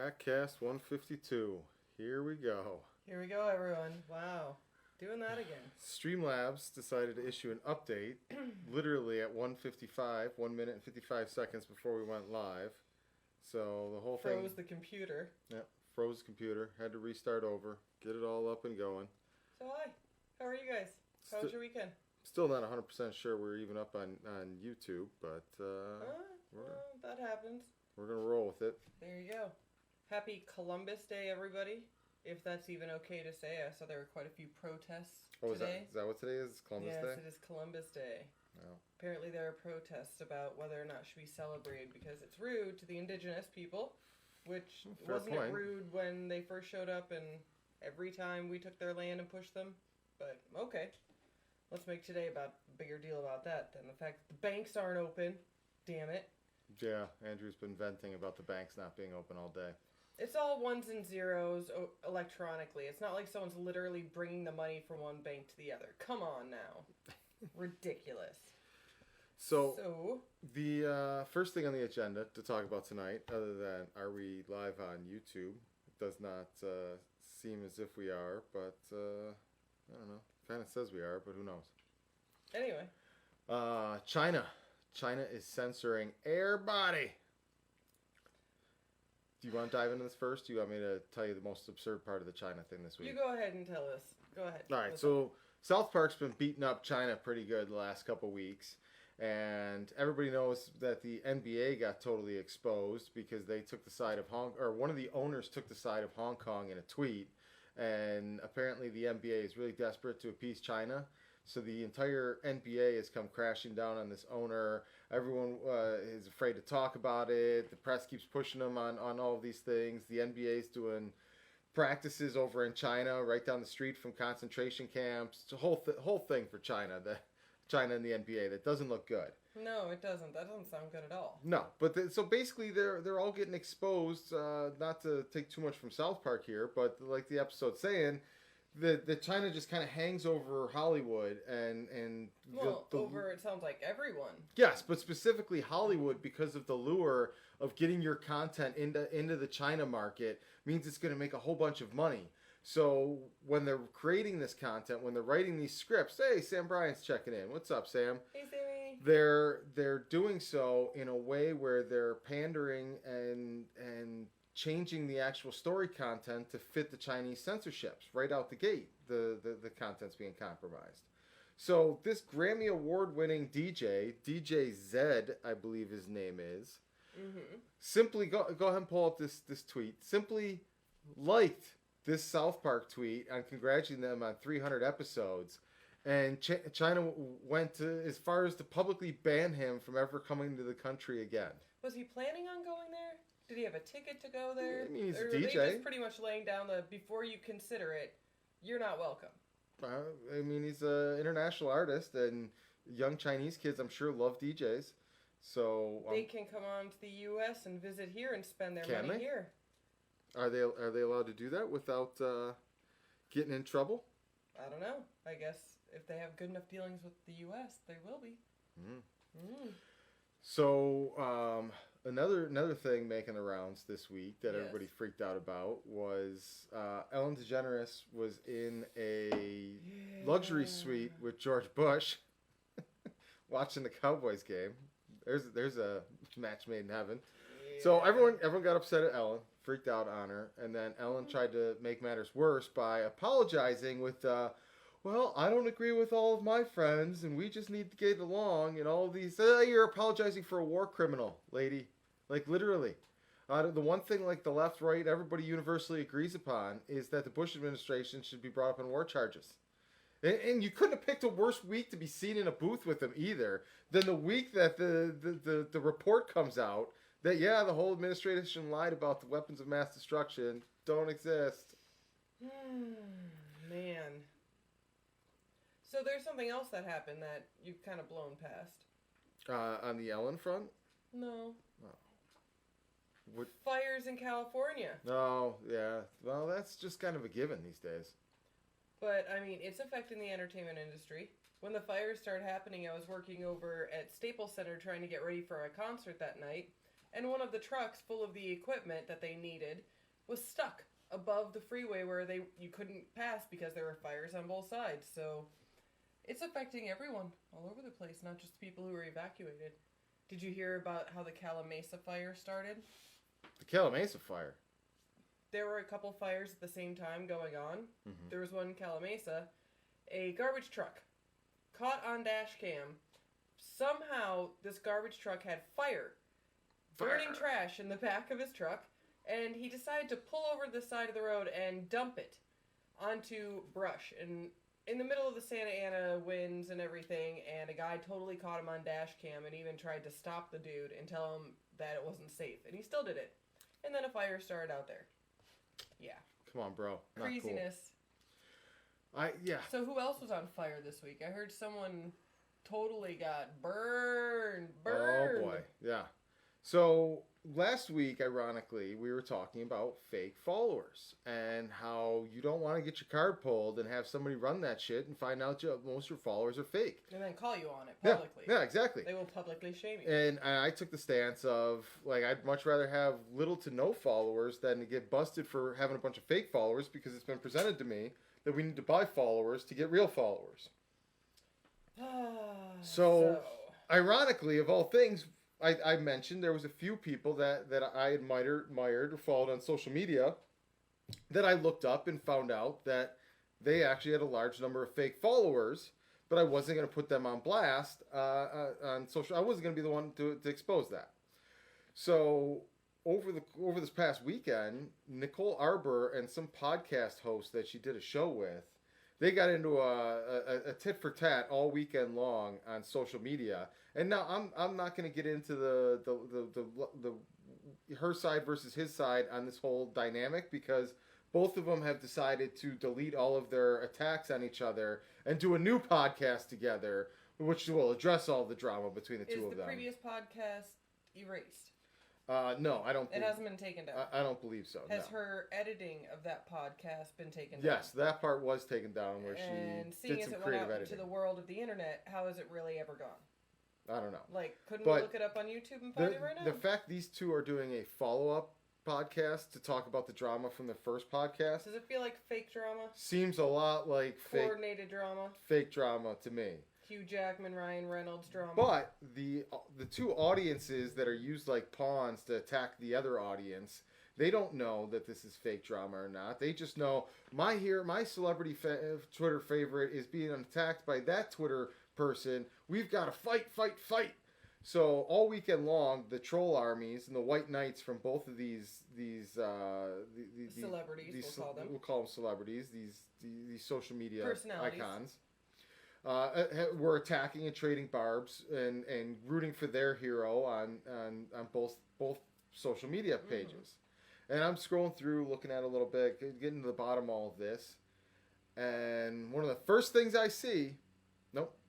Gratcast 152. Here we go. Here we go, everyone. Wow. Doing that again. Streamlabs decided to issue an update literally at 1:55, 1 minute and 55 seconds before we went live. So the whole thing... Froze the computer. Yep, froze the computer. Had to restart over. Get it all up and going. So hi. How are you guys? How was your weekend? Still not 100% sure we're even up on YouTube, but that happens. We're going to roll with it. There you go. Happy Columbus Day, everybody. If that's even okay to say. I saw there were quite a few protests today. Is that what today is? Columbus Day? Yes, it is Columbus Day. Oh. Apparently there are protests about whether or not it should be celebrated because it's rude to the indigenous people, which wasn't it rude when they first showed up and every time we took their land and pushed them? But okay. Let's make today about a bigger deal about that than the fact that the banks aren't open. Damn it. Yeah, Andrew's been venting about the banks not being open all day. It's all ones and zeros electronically. It's not like someone's literally bringing the money from one bank to the other. Come on now. Ridiculous. So the first thing on the agenda to talk about tonight, other than are we live on YouTube, it does not seem as if we are, but I don't know. Kind of says we are, but who knows? Anyway. China. China is censoring everybody. Do you want to dive into this first? Do you want me to tell you the most absurd part of the China thing this week? You go ahead and tell us. Go ahead. All right, so South Park's been beating up China pretty good the last couple weeks. And everybody knows that the NBA got totally exposed because they took the side of one of the owners took the side of Hong Kong in a tweet. And apparently the NBA is really desperate to appease China. So the entire NBA has come crashing down on this owner. Everyone is afraid to talk about it. The press keeps pushing them on all of these things. The NBA is doing practices over in China, right down the street from concentration camps. It's a whole thing for China. China and the NBA that doesn't look good. No, it doesn't. That doesn't sound good at all. No, but so basically they're all getting exposed. Not to take too much from South Park here, but like the episode's saying, the China just kind of hangs over Hollywood and over it sounds like everyone. Yes, but specifically Hollywood because of the lure of getting your content into the China market means it's going to make a whole bunch of money. So when they're creating this content, when they're writing these scripts, hey, Sam Bryant's checking in. What's up, Sam? Hey, Sammy. They're doing so in a way where they're pandering and changing the actual story content to fit the Chinese censorships right out the gate. The content's being compromised. So this Grammy Award-winning DJ Zed, I believe his name is, simply go ahead and pull up this tweet. Simply liked this South Park tweet on congratulating them on 300 episodes. And China went as far as to publicly ban him from ever coming to the country again. Was he planning on going there? Did he have a ticket to go there? I mean, he's a DJ. Or they just pretty much laying down before you consider it, you're not welcome? I mean, he's an international artist, and young Chinese kids, I'm sure, love DJs. So they can come on to the U.S. and visit here and spend their money here. Are they allowed to do that without getting in trouble? I don't know. I guess if they have good enough dealings with the U.S., they will be. So another thing making the rounds this week that everybody freaked out about was Ellen DeGeneres was in a luxury suite with George Bush watching the Cowboys game. There's a match made in heaven. Yeah. So everyone got upset at Ellen, freaked out on her, and then Ellen tried to make matters worse by apologizing with well, I don't agree with all of my friends, and we just need to get along, and all of these... you're apologizing for a war criminal, lady. Like, literally. The one thing, like, the left, right, everybody universally agrees upon is that the Bush administration should be brought up on war charges. And you couldn't have picked a worse week to be seen in a booth with them, either, than the week that the report comes out that, the whole administration lied about the weapons of mass destruction don't exist. Man... So there's something else that happened that you've kind of blown past. On the Ellen front? No. Oh. Fires in California. Oh, yeah. Well, that's just kind of a given these days. But, I mean, it's affecting the entertainment industry. When the fires started happening, I was working over at Staples Center trying to get ready for a concert that night. And one of the trucks full of the equipment that they needed was stuck above the freeway where you couldn't pass because there were fires on both sides. So it's affecting everyone all over the place, not just the people who were evacuated. Did you hear about how the Calamasa fire started? The Calamasa fire? There were a couple fires at the same time going on. Mm-hmm. There was one in Calamasa. A garbage truck caught on dash cam. Somehow, this garbage truck had fire. Burning trash in the back of his truck. And he decided to pull over the side of the road and dump it onto brush. And in the middle of the Santa Ana winds and everything, and a guy totally caught him on dash cam and even tried to stop the dude and tell him that it wasn't safe. And he still did it. And then a fire started out there. Yeah. Come on, bro. Not craziness. Cool. Yeah. So who else was on fire this week? I heard someone totally got burned. Oh, boy. Yeah. So last week, ironically, we were talking about fake followers and how you don't want to get your card pulled and have somebody run that shit and find out most of your followers are fake. And then call you on it publicly. Yeah, exactly. They will publicly shame you. And I took the stance of, like, I'd much rather have little to no followers than to get busted for having a bunch of fake followers, because it's been presented to me that we need to buy followers to get real followers. So, ironically, of all things, I mentioned there was a few people that I admired or followed on social media that I looked up and found out that they actually had a large number of fake followers, but I wasn't going to put them on blast on social. I wasn't going to be the one to expose that. So over this past weekend, Nicole Arbour and some podcast host that she did a show with, they got into a tit for tat all weekend long on social media. And now I'm not going to get into the her side versus his side on this whole dynamic, because both of them have decided to delete all of their attacks on each other and do a new podcast together, which will address all the drama between the two of them. Is the previous podcast erased? No, I don't. It hasn't been taken down. I don't believe so. Has her editing of that podcast been taken down? Yes, that part was taken down where she did some creative editing. And seeing as it went out into the world of the internet, how has it really ever gone? I don't know. Like, couldn't we look it up on YouTube and find it right now? The fact these two are doing a follow-up podcast to talk about the drama from the first podcast. Does it feel like fake drama? Seems a lot like coordinated drama. Fake drama to me. Hugh Jackman, Ryan Reynolds drama. But the two audiences that are used like pawns to attack the other audience, they don't know that this is fake drama or not. They just know my celebrity Twitter favorite is being attacked by that Twitter person. We've got to fight. So all weekend long, the troll armies and the white knights from both of these celebrities, we'll call them celebrities, these social media icons, were attacking and trading barbs and rooting for their hero on both social media pages. Mm-hmm. And I'm scrolling through, looking at it a little bit, getting to the bottom of all of this. And one of the first things I see,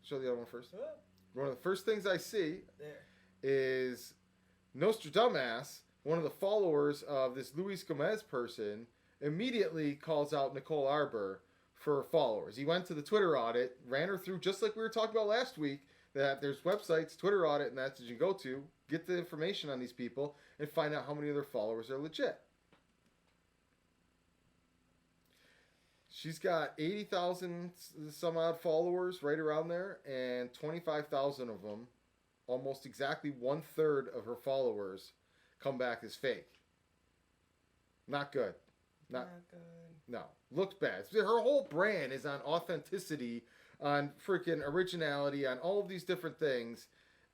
show the other one first. One of the first things I see is Nostradamus, one of the followers of this Luis Gomez person, immediately calls out Nicole Arbour for followers. He went to the Twitter audit, ran her through, just like we were talking about last week, that there's websites, Twitter audit, and that's what you go to, get the information on these people, and find out how many of their followers are legit. She's got 80,000 some odd followers right around there, and 25,000 of them, almost exactly 1/3 of her followers, come back as fake. Not good. Not good. No. Looks bad. Her whole brand is on authenticity, on freaking originality, on all of these different things,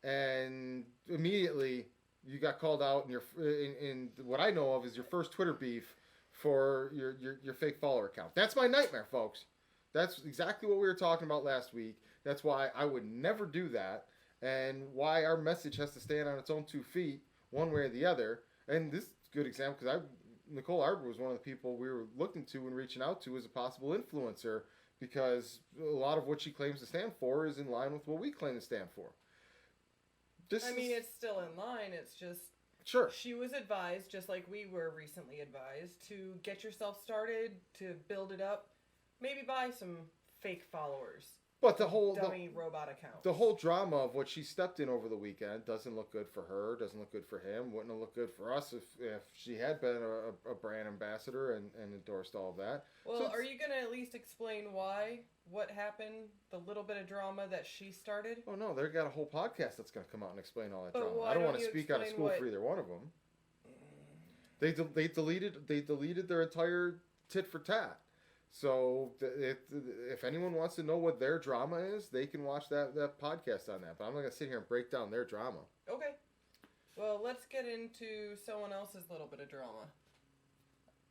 and immediately you got called out in what I know of is your first Twitter beef for your fake follower account. That's my nightmare, folks. That's exactly what we were talking about last week. That's why I would never do that, and why our message has to stand on its own 2 feet, one way or the other. And this is a good example, because Nicole Arbour was one of the people we were looking to and reaching out to as a possible influencer, because a lot of what she claims to stand for is in line with what we claim to stand for. It's still in line. It's just... Sure. She was advised, just like we were recently advised, to get yourself started, to build it up. Maybe buy some fake followers. But the whole dummy robot account. The whole drama of what she stepped in over the weekend doesn't look good for her, doesn't look good for him, wouldn't have looked good for us if she had been a brand ambassador and endorsed all of that. Well, so are you going to at least explain what happened, the little bit of drama that she started? Oh, no, they've got a whole podcast that's going to come out and explain all that drama. I don't want to speak out of school for either one of them. They deleted their entire tit for tat. So if anyone wants to know what their drama is, they can watch that podcast on that. But I'm not going to sit here and break down their drama. Okay. Well, let's get into someone else's little bit of drama.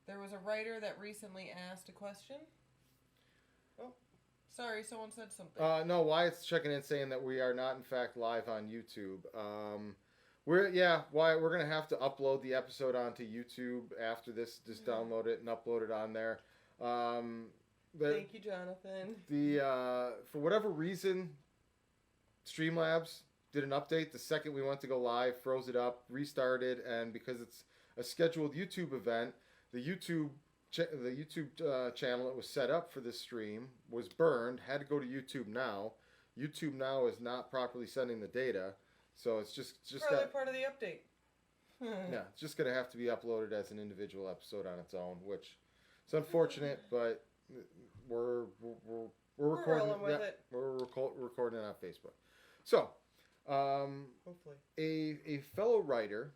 There was a writer that recently asked a question. Oh, sorry, someone said something. No, Wyatt's checking in saying that we are not, in fact, live on YouTube. Wyatt, we're going to have to upload the episode onto YouTube after this. Just download it and upload it on there. Thank you, Jonathan. For whatever reason, Streamlabs did an update the second we went to go live, froze it up, restarted, and because it's a scheduled YouTube event, the YouTube channel that was set up for this stream was burned. Had to go to YouTube Now. YouTube Now is not properly sending the data, so it's just probably part of the update. Yeah, it's just gonna have to be uploaded as an individual episode on its own, which. It's unfortunate, but we're recording it. We're recording it on Facebook. So, hopefully, a fellow writer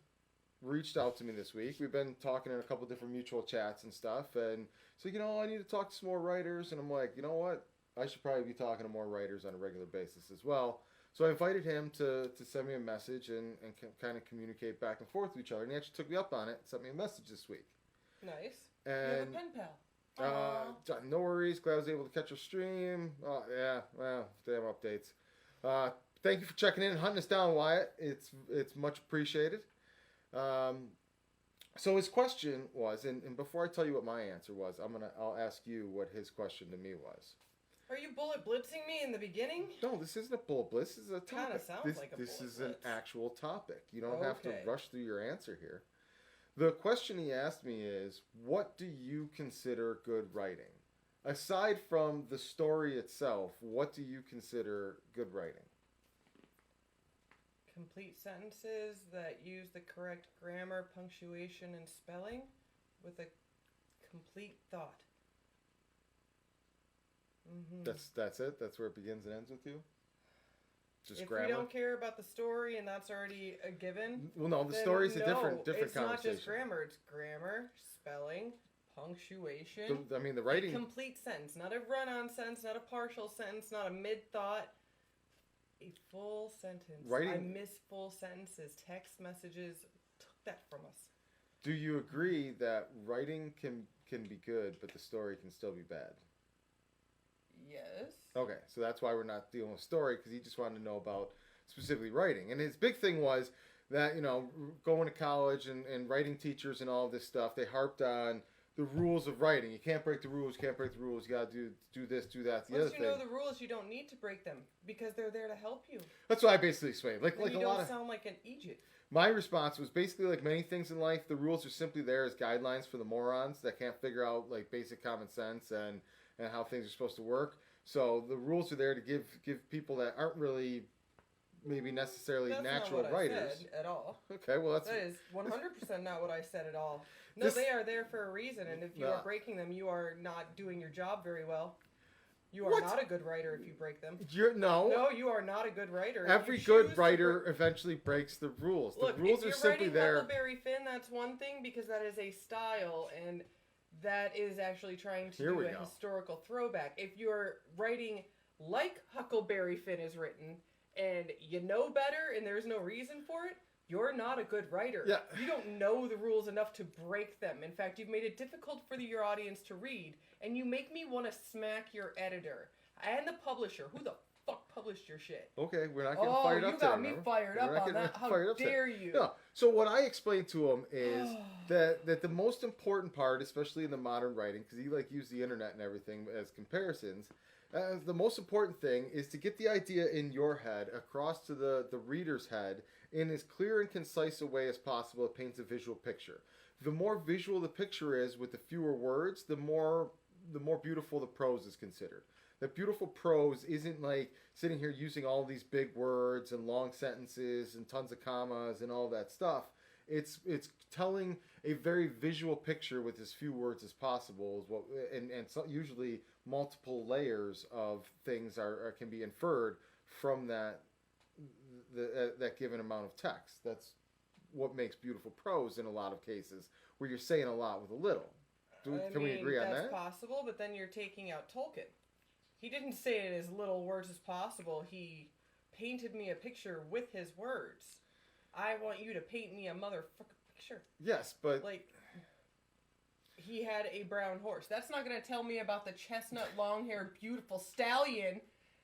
reached out to me this week. We've been talking in a couple different mutual chats and stuff, and so I need to talk to some more writers, and I'm like, you know what? I should probably be talking to more writers on a regular basis as well. So I invited him to send me a message and kind of communicate back and forth with each other, and he actually took me up on it and sent me a message this week. Nice. And you have a pen pal. No worries. Glad I was able to catch your stream. Oh, yeah. Well, damn updates. Thank you for checking in and hunting us down, Wyatt. It's much appreciated. So his question was, and before I tell you what my answer was, I'll ask you what his question to me was. Are you bullet blitzing me in the beginning? No, this isn't a bullet blitz. This is a topic. Kind of sounds like a bullet blitz. This is an actual topic. You don't have to rush through your answer here. The question he asked me is, what do you consider good writing? Aside from the story itself, what do you consider good writing? Complete sentences that use the correct grammar, punctuation, and spelling with a complete thought. Mm-hmm. That's it? That's where it begins and ends with you? Just if grammar? we don't care about the story and that's already a given. Well, no, the story's a different conversation. It's not just grammar. It's grammar, spelling, punctuation. The writing. A complete sentence, not a run-on sentence, not a partial sentence, not a mid-thought. A full sentence. Writing. I miss full sentences. Text messages took that from us. Do you agree that writing can be good, but the story can still be bad? Yes. Okay, so that's why we're not dealing with story, because he just wanted to know about specifically writing. And his big thing was that, going to college and writing teachers and all of this stuff, they harped on the rules of writing. You can't break the rules, you got to do this, do that, the other thing. Once you know the rules, you don't need to break them, because they're there to help you. That's what I basically explained. You don't sound like an Egypt. My response was basically like many things in life, the rules are simply there as guidelines for the morons that can't figure out basic common sense and how things are supposed to work. So the rules are there to give people that aren't really maybe necessarily natural writers. That's not what I said at all. Okay, well that is 100% not what I said at all. No, they are there for a reason, and if you are breaking them, you are not doing your job very well. You are not a good writer if you break them. No, you are not a good writer. Every good writer eventually breaks the rules. Look, the rules are simply there. If you're writing Huckleberry Finn, that's one thing, because that is a style, and that is actually trying to do a historical throwback. If you're writing like Huckleberry Finn is written, and you know better, and there's no reason for it, you're not a good writer. Yeah. You don't know the rules enough to break them. In fact, you've made it difficult for your audience to read, and you make me want to smack your editor and the publisher. Who the fuck published your shit? Okay, we're not getting fired up there. Oh, you got me fired up on that. How dare you? No. So what I explained to him is that the most important part, especially in the modern writing, because he used the internet and everything as comparisons, the most important thing is to get the idea in your head across to the reader's head in as clear and concise a way as possible. It paints a visual picture. The more visual the picture is with the fewer words, the more beautiful the prose is considered. That beautiful prose isn't like sitting here using all these big words and long sentences and tons of commas and all that stuff. It's telling a very visual picture with as few words as possible is what, and so usually multiple layers of things can be inferred from that given amount of text. That's what makes beautiful prose in a lot of cases, where you're saying a lot with a little. Can we agree on that? That's possible, but then you're taking out Tolkien. He didn't say it as little words as possible. He painted me a picture with his words. I want you to paint me a motherfucking picture. Yes, but... Like, he had a brown horse. That's not going to tell me about the chestnut, long-haired, beautiful stallion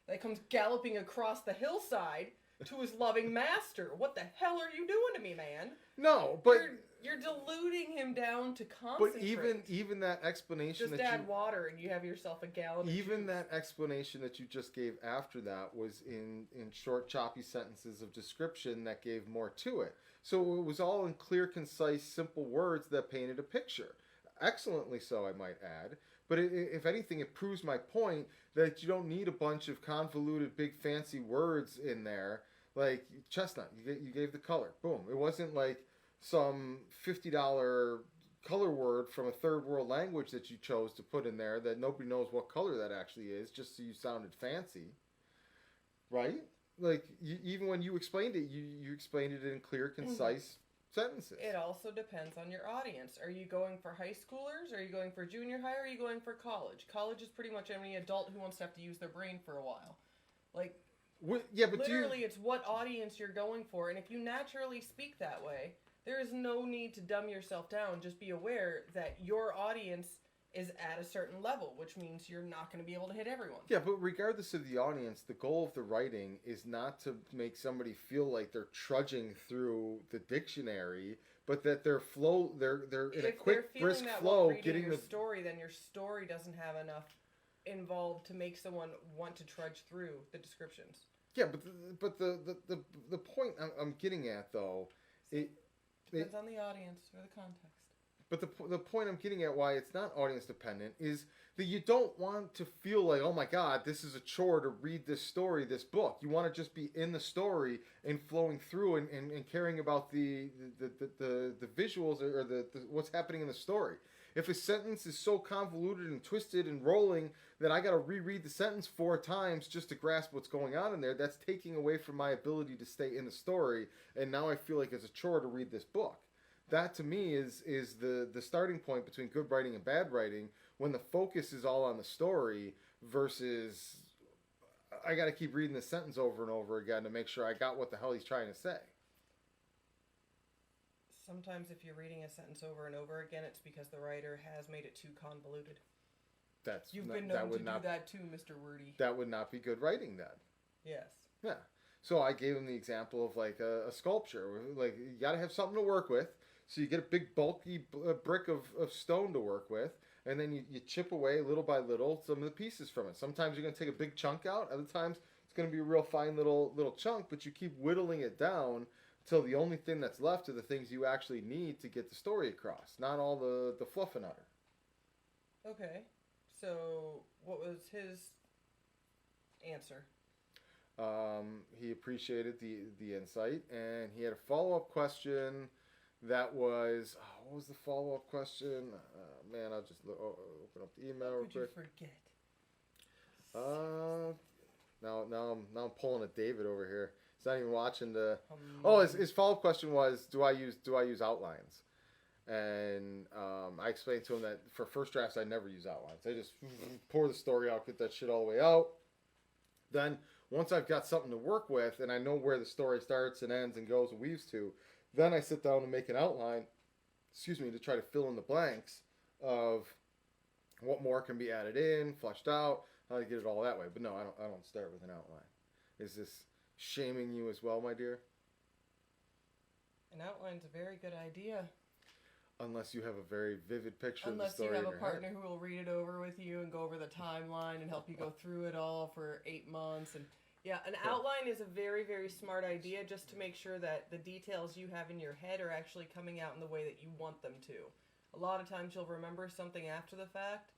that comes galloping across the hillside to his loving master. What the hell are you doing to me, man? No, but... You're diluting him down to concentrate. But even that explanation just add water and you have yourself a gallon of even juice. That explanation that you just gave after that was in short, choppy sentences of description that gave more to it. So it was all in clear, concise, simple words that painted a picture. Excellently so, I might add. But if anything, it proves my point that you don't need a bunch of convoluted, big, fancy words in there. Like chestnut, you gave the color. Boom. It wasn't like some $50 color word from a third world language that you chose to put in there that nobody knows what color that actually is, just so you sounded fancy. Right? Like, even when you explained it, you explained it in clear, concise sentences. It also depends on your audience. Are you going for high schoolers? Are you going for junior high? Or are you going for college? College is pretty much any adult who wants to have to use their brain for a while. Like, yeah, but literally, it's what audience you're going for. And if you naturally speak that way, there is no need to dumb yourself down. Just be aware that your audience is at a certain level, which means you're not going to be able to hit everyone. Yeah, but regardless of the audience, the goal of the writing is not to make somebody feel like they're trudging through the dictionary, but that they're in a quick, brisk flow, getting your story. Then your story doesn't have enough involved to make someone want to trudge through the descriptions. Yeah, but the point I'm getting at though, Depends on the audience or the context. But the point I'm getting at why it's not audience dependent is that you don't want to feel like, oh my God, this is a chore to read this story, this book. You want to just be in the story and flowing through and caring about the visuals or the what's happening in the story. If a sentence is so convoluted and twisted and rolling that I got to reread the sentence 4 times just to grasp what's going on in there, that's taking away from my ability to stay in the story. And now I feel like it's a chore to read this book. That to me is the starting point between good writing and bad writing, when the focus is all on the story versus I got to keep reading the sentence over and over again to make sure I got what the hell he's trying to say. Sometimes if you're reading a sentence over and over again, it's because the writer has made it too convoluted. You've been known to do that too, Mr. Wordy. That would not be good writing then. Yes. Yeah. So I gave him the example of like a sculpture. Like, you got to have something to work with. So you get a big bulky brick of stone to work with, and then you chip away little by little some of the pieces from it. Sometimes you're going to take a big chunk out. Other times it's going to be a real fine little chunk, but you keep whittling it down until the only thing that's left are the things you actually need to get the story across, not all the fluff and utter. Okay. So what was his answer? He appreciated the insight, and he had a follow-up question that was, what was the follow-up question? Man, I'll just open up the email real quick. Could you forget? Now I'm pulling a David over here. He's not even watching the. His follow-up question was, do I use outlines? And I explained to him that for first drafts I never use outlines. I just pour the story out, get that shit all the way out. Then once I've got something to work with and I know where the story starts and ends and goes and weaves to, then I sit down and make an outline, to try to fill in the blanks of what more can be added in, fleshed out, how to get it all that way. But no, I don't start with an outline. Is this shaming you as well, my dear? An outline's a very good idea. Unless you have a very vivid picture of the story in your head. Unless you have a partner who will read it over with you and go over the timeline and help you go through it all for 8 months. And yeah, an outline is a very, very smart idea, just to make sure that the details you have in your head are actually coming out in the way that you want them to. A lot of times you'll remember something after the fact,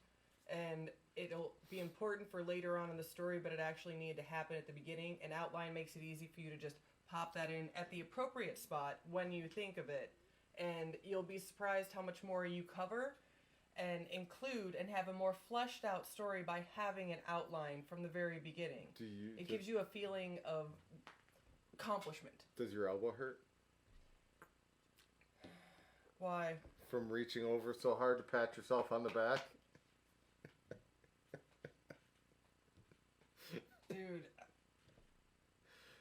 and it'll be important for later on in the story, but it actually needed to happen at the beginning. An outline makes it easy for you to just pop that in at the appropriate spot when you think of it, and you'll be surprised how much more you cover and include and have a more fleshed out story by having an outline from the very beginning. It gives you a feeling of accomplishment. Does your elbow hurt? Why? From reaching over so hard to pat yourself on the back? Dude,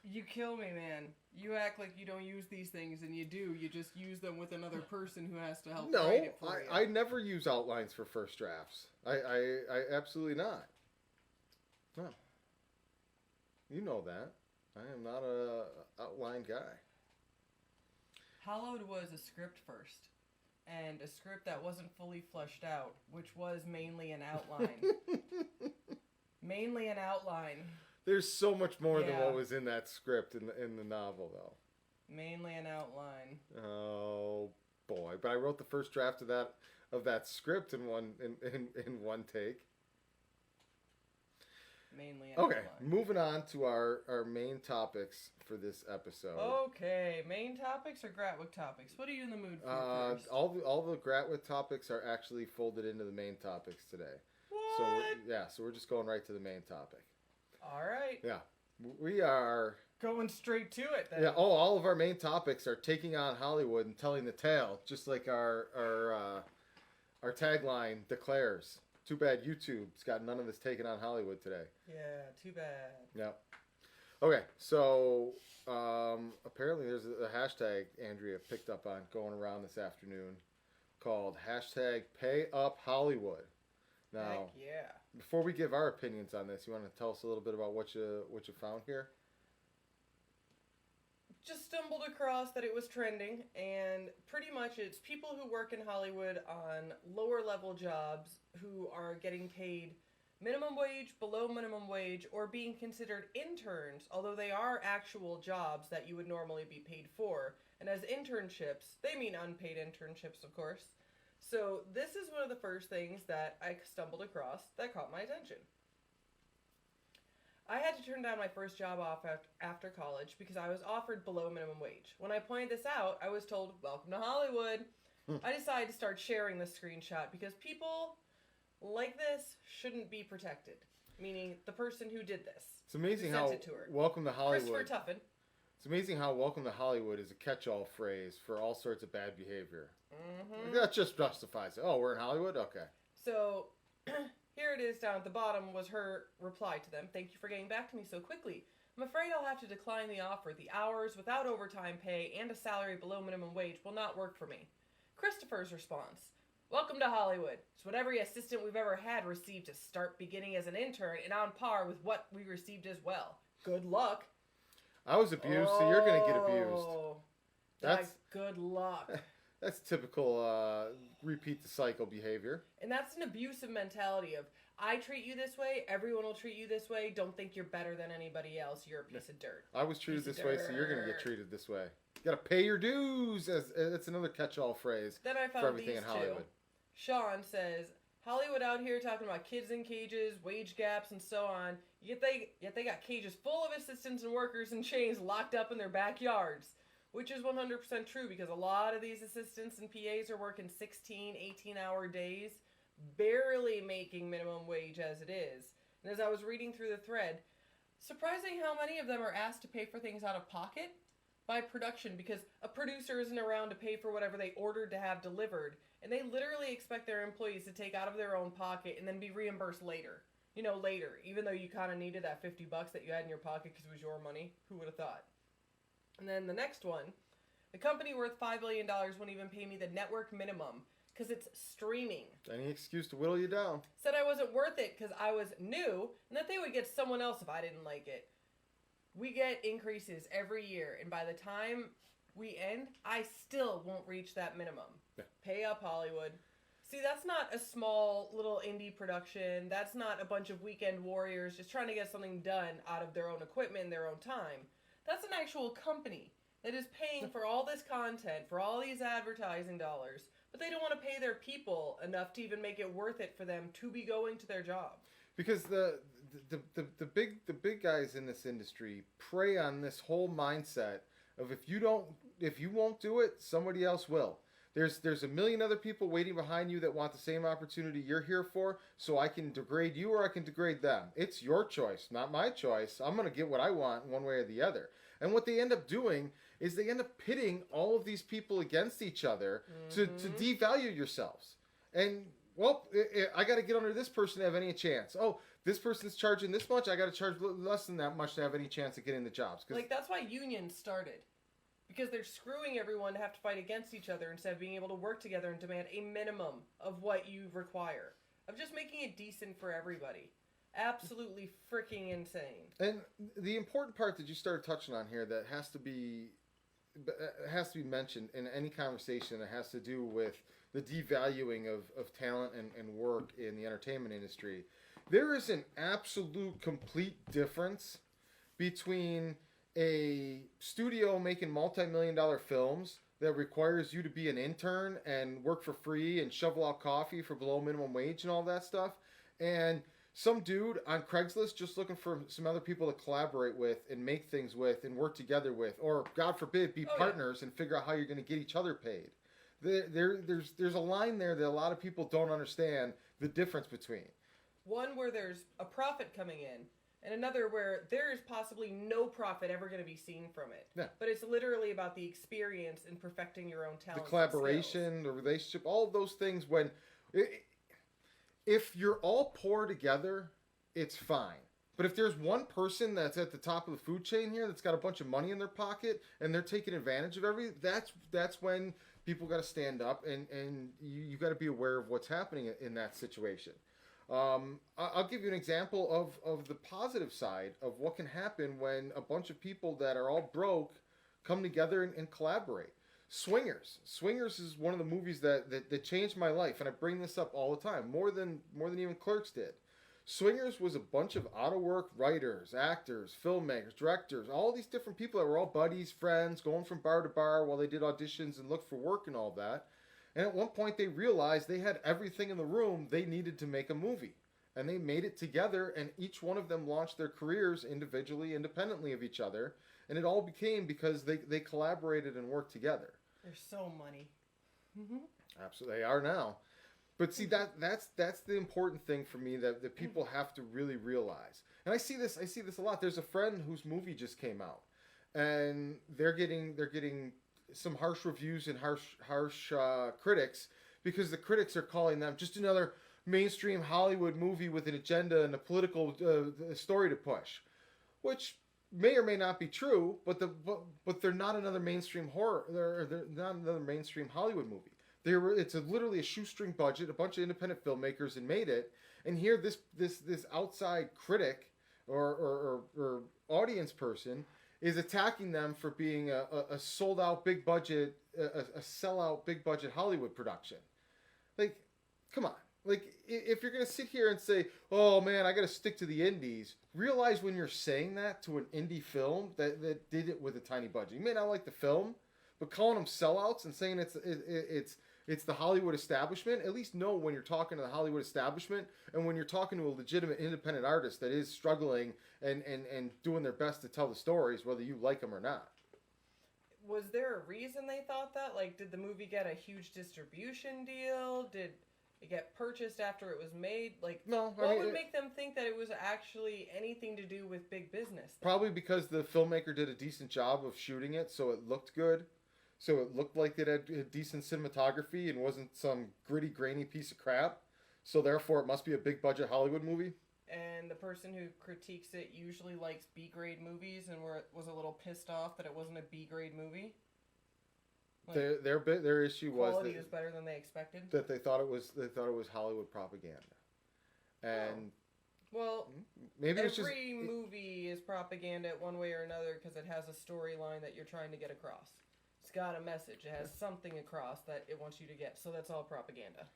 you kill me, man. You act like you don't use these things, and you do. You just use them with another person who has to help write it for you. I never use outlines for first drafts. I absolutely not. No. You know that. I am not a outline guy. Hollowed was a script first, and a script that wasn't fully fleshed out, which was mainly an outline. Mainly an outline. There's so much more than what was in that script in the novel, though. Mainly an outline. Oh boy! But I wrote the first draft of that script in one take. Mainly an outline. Moving on to our main topics for this episode. Okay, main topics or Gratwick topics? What are you in the mood for first? All the Gratwick topics are actually folded into the main topics today. What? So we're just going right to the main topic. All right. Yeah, we are going straight to it then. Yeah. Oh, all of our main topics are taking on Hollywood and telling the tale, just like our tagline declares. Too bad YouTube's got none of us taking on Hollywood today. Yeah, too bad. Yeah. Okay, so apparently there's a hashtag Andrea picked up on going around this afternoon called #PayUpHollywood. Now, heck yeah. Before we give our opinions on this, you want to tell us a little bit about what you found here? Just stumbled across that it was trending, and pretty much it's people who work in Hollywood on lower level jobs who are getting paid minimum wage, below minimum wage, or being considered interns, although they are actual jobs that you would normally be paid for. And as internships, they mean unpaid internships, of course. So this is one of the first things that I stumbled across that caught my attention. I had to turn down my first job off after college because I was offered below minimum wage. When I pointed this out, I was told, "Welcome to Hollywood." I decided to start sharing this screenshot because people like this shouldn't be protected, meaning the person who did this. It's amazing how Welcome to Hollywood. Christopher Tuffin. It's amazing how Welcome to Hollywood is a catch-all phrase for all sorts of bad behavior. Mm-hmm. That just justifies it. Oh, we're in Hollywood? Okay. So, here it is down at the bottom was her reply to them. "Thank you for getting back to me so quickly. I'm afraid I'll have to decline the offer. The hours without overtime pay and a salary below minimum wage will not work for me." Christopher's response: "Welcome to Hollywood. It's what every assistant we've ever had received to start beginning as an intern and on par with what we received as well. Good luck." I was abused, so you're going to get abused. That's good luck. That's typical repeat the cycle behavior. And that's an abusive mentality of, I treat you this way, everyone will treat you this way, don't think you're better than anybody else, you're a piece of dirt. I was treated this way, so you're going to get treated this way. You got to pay your dues. That's another catch-all phrase then I found for everything these in Hollywood. Sean says, "Hollywood out here talking about kids in cages, wage gaps, and so on, yet they got cages full of assistants and workers in chains locked up in their backyards." Which is 100% true, because a lot of these assistants and PAs are working 16, 18-hour days, barely making minimum wage as it is. And as I was reading through the thread, surprising how many of them are asked to pay for things out of pocket by production, because a producer isn't around to pay for whatever they ordered to have delivered, and they literally expect their employees to take out of their own pocket and then be reimbursed later. You know, later, even though you kind of needed that $50 that you had in your pocket because it was your money. Who would have thought? And then the next one, the company worth $5 billion won't even pay me the network minimum because it's streaming. Any excuse to whittle you down. Said I wasn't worth it because I was new and that they would get someone else if I didn't like it. We get increases every year, and by the time we end, I still won't reach that minimum. Yeah. Pay up, Hollywood. See, that's not a small little indie production. That's not a bunch of weekend warriors just trying to get something done out of their own equipment in their own time. That's an actual company that is paying for all this content, for all these advertising dollars, but but they don't want to pay their people enough to even make it worth it for them to be going to their job. Because the big guys in this industry prey on this whole mindset of if you won't do it, somebody else will. There's a million other people waiting behind you that want the same opportunity you're here for, so I can degrade you or I can degrade them. It's your choice, not my choice. I'm going to get what I want one way or the other. And what they end up doing is they end up pitting all of these people against each other to devalue yourselves. And, well, I got to get under this person to have any chance. Oh, this person's charging this much, I got to charge less than that much to have any chance of getting the jobs. Like, that's why unions started. Because they're screwing everyone to have to fight against each other instead of being able to work together and demand a minimum of what you require. Of just making it decent for everybody. Absolutely freaking insane. And the important part that you started touching on here that has to be mentioned in any conversation that has to do with the devaluing of talent and work in the entertainment industry. There is an absolute complete difference between a studio making multi-million-dollar films that requires you to be an intern and work for free and shovel out coffee for below minimum wage and all that stuff, and some dude on Craigslist just looking for some other people to collaborate with and make things with and work together with, or God forbid, be partners and figure out how you're going to get each other paid. There's a line there that a lot of people don't understand the difference between. One where there's a profit coming in, and another where there is possibly no profit ever going to be seen from it. Yeah. But it's literally about the experience and perfecting your own talent. The collaboration, the relationship, all of those things. If you're all poor together, it's fine. But if there's one person that's at the top of the food chain here that's got a bunch of money in their pocket and they're taking advantage of everything, that's when people got to stand up and you got to be aware of what's happening in that situation. I'll give you an example of the positive side of what can happen when a bunch of people that are all broke come together and collaborate. Swingers is one of the movies that changed my life, and I bring this up all the time, more than even Clerks did. Swingers was a bunch of out-of-work writers, actors, filmmakers, directors, all these different people that were all buddies, friends, going from bar to bar while they did auditions and looked for work and all that. And at one point they realized they had everything in the room they needed to make a movie. And they made it together, and each one of them launched their careers individually, independently of each other. And it all became because they collaborated and worked together. They're so money. Absolutely, they are now. But see, that's the important thing for me that people have to really realize. And I see this a lot. There's a friend whose movie just came out, and they're getting some harsh reviews and harsh critics because the critics are calling them just another mainstream Hollywood movie with an agenda and a political story to push, which may or may not be true, but they're not another mainstream horror. They're not another mainstream Hollywood movie. It's literally a shoestring budget. A bunch of independent filmmakers and made it. And here, this outside critic or audience person is attacking them for being a sold out big budget, a sellout big budget Hollywood production. Like, come on. Like, if you're going to sit here and say, oh man, I got to stick to the indies, realize when you're saying that to an indie film that did it with a tiny budget. You may not like the film, but calling them sellouts and saying it's the Hollywood establishment, at least know when you're talking to the Hollywood establishment and when you're talking to a legitimate independent artist that is struggling and doing their best to tell the stories, whether you like them or not. Was there a reason they thought that? Like, did the movie get a huge distribution deal? Did it get purchased after it was made? Like, no. What would make them think that it was actually anything to do with big business? Probably because the filmmaker did a decent job of shooting it, so it looked good. So it looked like it had decent cinematography and wasn't some gritty, grainy piece of crap. So therefore, it must be a big-budget Hollywood movie. And the person who critiques it usually likes B-grade movies and was a little pissed off that it wasn't a B-grade movie. Like, their issue was quality was better than they expected. That they thought it was Hollywood propaganda. And well, maybe every movie is propaganda one way or another because it has a storyline that you're trying to get across. It's got a message. It has something across that it wants you to get. So that's all propaganda.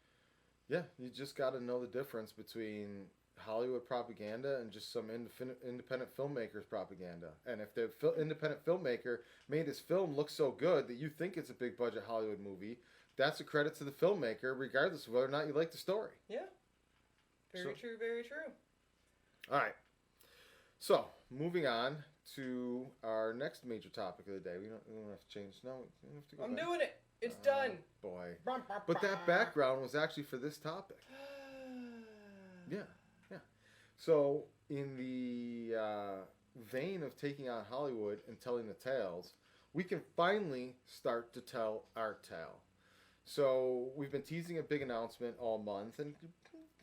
Yeah, you just got to know the difference between Hollywood propaganda and just some independent filmmaker's propaganda. And if the independent filmmaker made his film look so good that you think it's a big budget Hollywood movie, that's a credit to the filmmaker, regardless of whether or not you like the story. Yeah. Very true, very true. All right. So, moving on to our next major topic of the day. We don't have to change. No, we don't have to go I'm back. doing it. It's done. Boy. But that background was actually for this topic. Yeah. So, in the vein of taking on Hollywood and telling the tales, we can finally start to tell our tale. So, we've been teasing a big announcement all month, and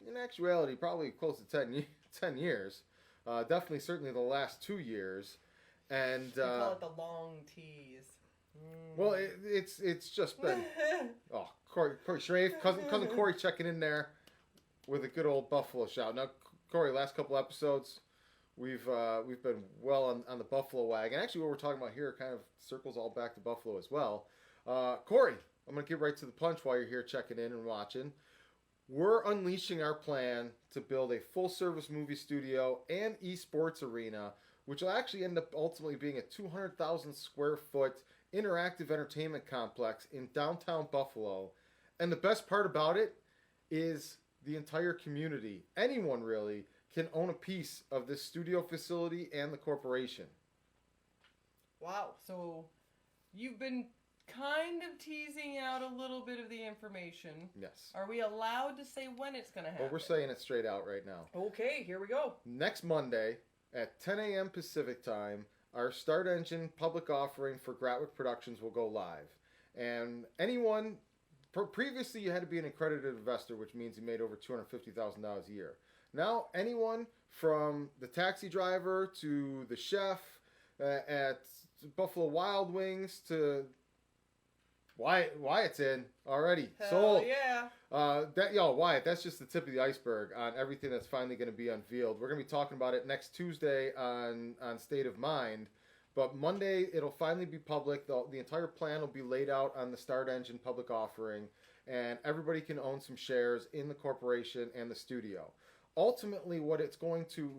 in actuality, probably close to 10 years. Definitely, certainly the last 2 years. And we call it the long tease. Well, it's just been... Oh, Corey Schrafe, cousin Corey checking in there with a good old Buffalo shout. Now, Corey, last couple episodes, we've been well on the Buffalo wagon. Actually, what we're talking about here kind of circles all back to Buffalo as well. Corey, I'm going to get right to the punch while you're here checking in and watching. We're unleashing our plan to build a full-service movie studio and esports arena, which will actually end up ultimately being a 200,000 square foot interactive entertainment complex in downtown Buffalo. And the best part about it is the entire community, anyone really, can own a piece of this studio facility and the corporation. Wow. So you've been kind of teasing out a little bit of the information. Yes. Are we allowed to say when it's going to happen? Well, we're saying it straight out right now. Okay, here we go. Next Monday at 10 a.m. Pacific time, our StartEngine public offering for Gratwick Productions will go live. And anyone, previously you had to be an accredited investor, which means you made over $250,000 a year. Now, anyone from the taxi driver to the chef at Buffalo Wild Wings to Wyatt's in already. Hell sold. Yeah. Wyatt, that's just the tip of the iceberg on everything that's finally going to be unveiled. We're going to be talking about it next Tuesday on State of Mind. But Monday, it'll finally be public. The entire plan will be laid out on the StartEngine public offering. And everybody can own some shares in the corporation and the studio. Ultimately, what it's going to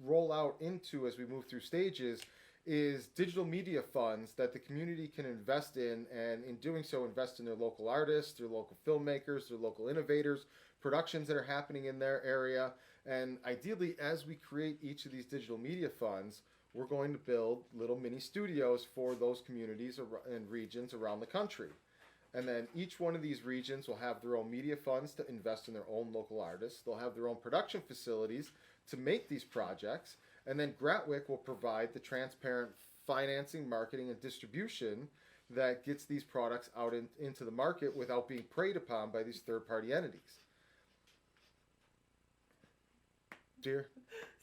roll out into as we move through stages is digital media funds that the community can invest in, and in doing so invest in their local artists, their local filmmakers, their local innovators, productions that are happening in their area. And ideally, as we create each of these digital media funds, we're going to build little mini studios for those communities and regions around the country. And then each one of these regions will have their own media funds to invest in their own local artists. They'll have their own production facilities to make these projects. And then Gratwick will provide the transparent financing, marketing, and distribution that gets these products out into the market without being preyed upon by these third-party entities. Dear?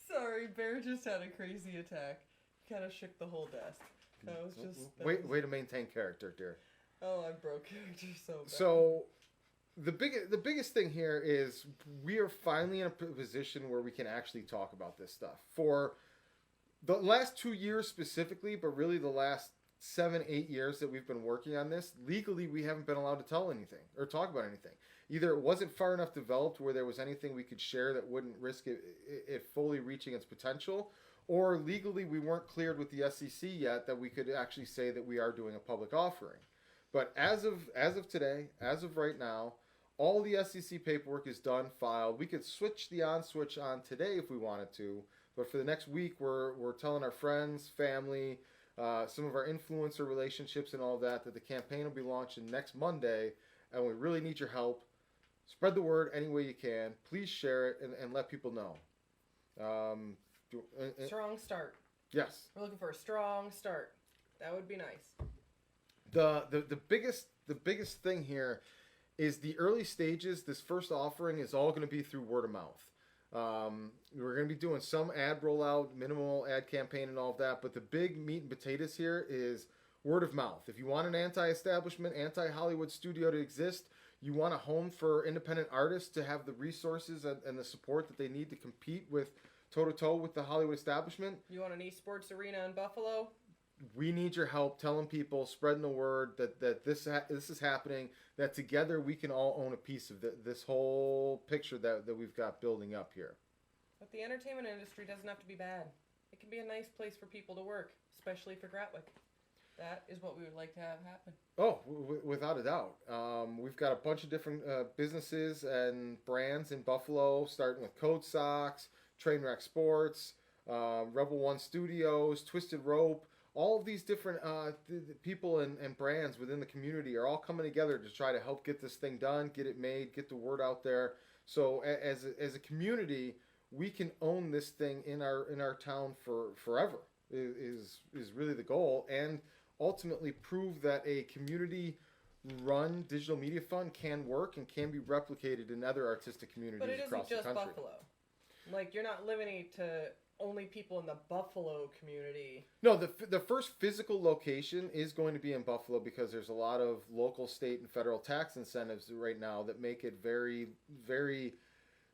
Sorry, Bear just had a crazy attack. Kind of shook the whole desk. That was just... Way to maintain character, dear. Oh, I broke character so bad. So... The biggest thing here is we are finally in a position where we can actually talk about this stuff. For the last 2 years specifically, but really the last 7-8 years that we've been working on this, legally we haven't been allowed to tell anything or talk about anything. Either it wasn't far enough developed where there was anything we could share that wouldn't risk it fully reaching its potential, or legally we weren't cleared with the SEC yet that we could actually say that we are doing a public offering. But as of today, as of right now, all the SEC paperwork is done, filed. We could switch the on switch on today if we wanted to, but for the next week, we're telling our friends, family, some of our influencer relationships and all that the campaign will be launching next Monday, and we really need your help. Spread the word any way you can. Please share it and let people know. Strong start. Yes. We're looking for a strong start. That would be nice. The biggest thing here is the early stages. This first offering is all going to be through word of mouth. We're going to be doing some ad rollout, minimal ad campaign and all of that, but the big meat and potatoes here is word of mouth. If you want an anti-establishment, anti-Hollywood studio to exist, you want a home for independent artists to have the resources and the support that they need to compete with toe-to-toe with the Hollywood establishment. You want an esports arena in Buffalo? We need your help telling people, spreading the word that this is happening, that together we can all own a piece of this whole picture that we've got building up here. But the entertainment industry doesn't have to be bad. It can be a nice place for people to work, especially for Gratwick. That is what we would like to have happen. Oh, without a doubt. We've got a bunch of different businesses and brands in Buffalo, starting with Code Socks, Trainwreck Sports, Rebel One Studios, Twisted Rope. All of these different people and brands within the community are all coming together to try to help get this thing done, get it made, get the word out there. So as a community, we can own this thing in our town for forever. Is really the goal, and ultimately prove that a community-run digital media fund can work and can be replicated in other artistic communities across the country. But it isn't just Buffalo. Like, you're not limiting it to only people in the Buffalo community. No, the first physical location is going to be in Buffalo because there's a lot of local, state, and federal tax incentives right now that make it very, very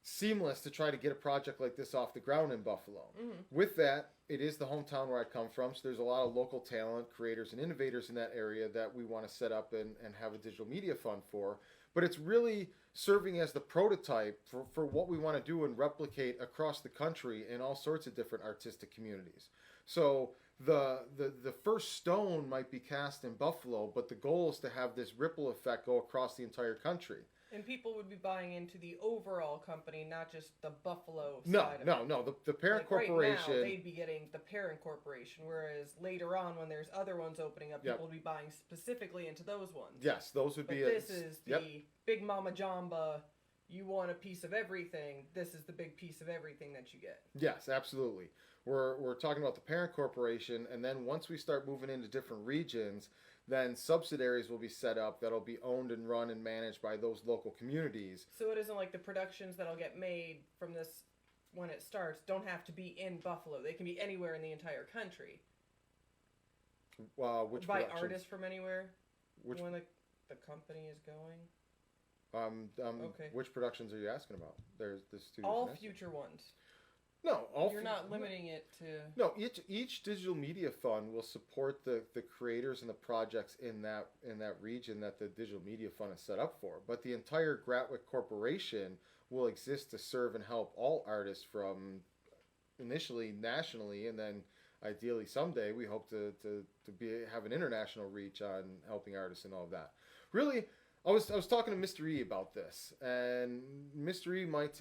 seamless to try to get a project like this off the ground in Buffalo. Mm-hmm. With that, it is the hometown where I come from, so there's a lot of local talent, creators, and innovators in that area that we want to set up and have a digital media fund for. But it's really serving as the prototype for what we want to do and replicate across the country in all sorts of different artistic communities. So the first stone might be cast in Buffalo, but the goal is to have this ripple effect go across the entire country. And people would be buying into the overall company, not just the Buffalo side of it. No. The parent corporation... Right now, they'd be getting the parent corporation, whereas later on, when there's other ones opening up, people would be buying specifically into those ones. Yes, those would be... This is the Big Mama Jamba, you want a piece of everything, this is the big piece of everything that you get. Yes, absolutely. We're talking about the parent corporation, and then once we start moving into different regions... then subsidiaries will be set up that'll be owned and run and managed by those local communities. So it isn't like the productions that'll get made from this when it starts don't have to be in Buffalo. They can be anywhere in the entire country. Which by productions? Artists from anywhere? When the company is going? Okay. Which productions are you asking about? There's two. All future ones. No, you're not limiting it to... No, each digital media fund will support the creators and the projects in that region that the digital media fund is set up for. But the entire Gratwick Corporation will exist to serve and help all artists from initially nationally, and then ideally someday we hope to have an international reach on helping artists and all of that. Really, I was talking to Mr. E about this, and Mr. E might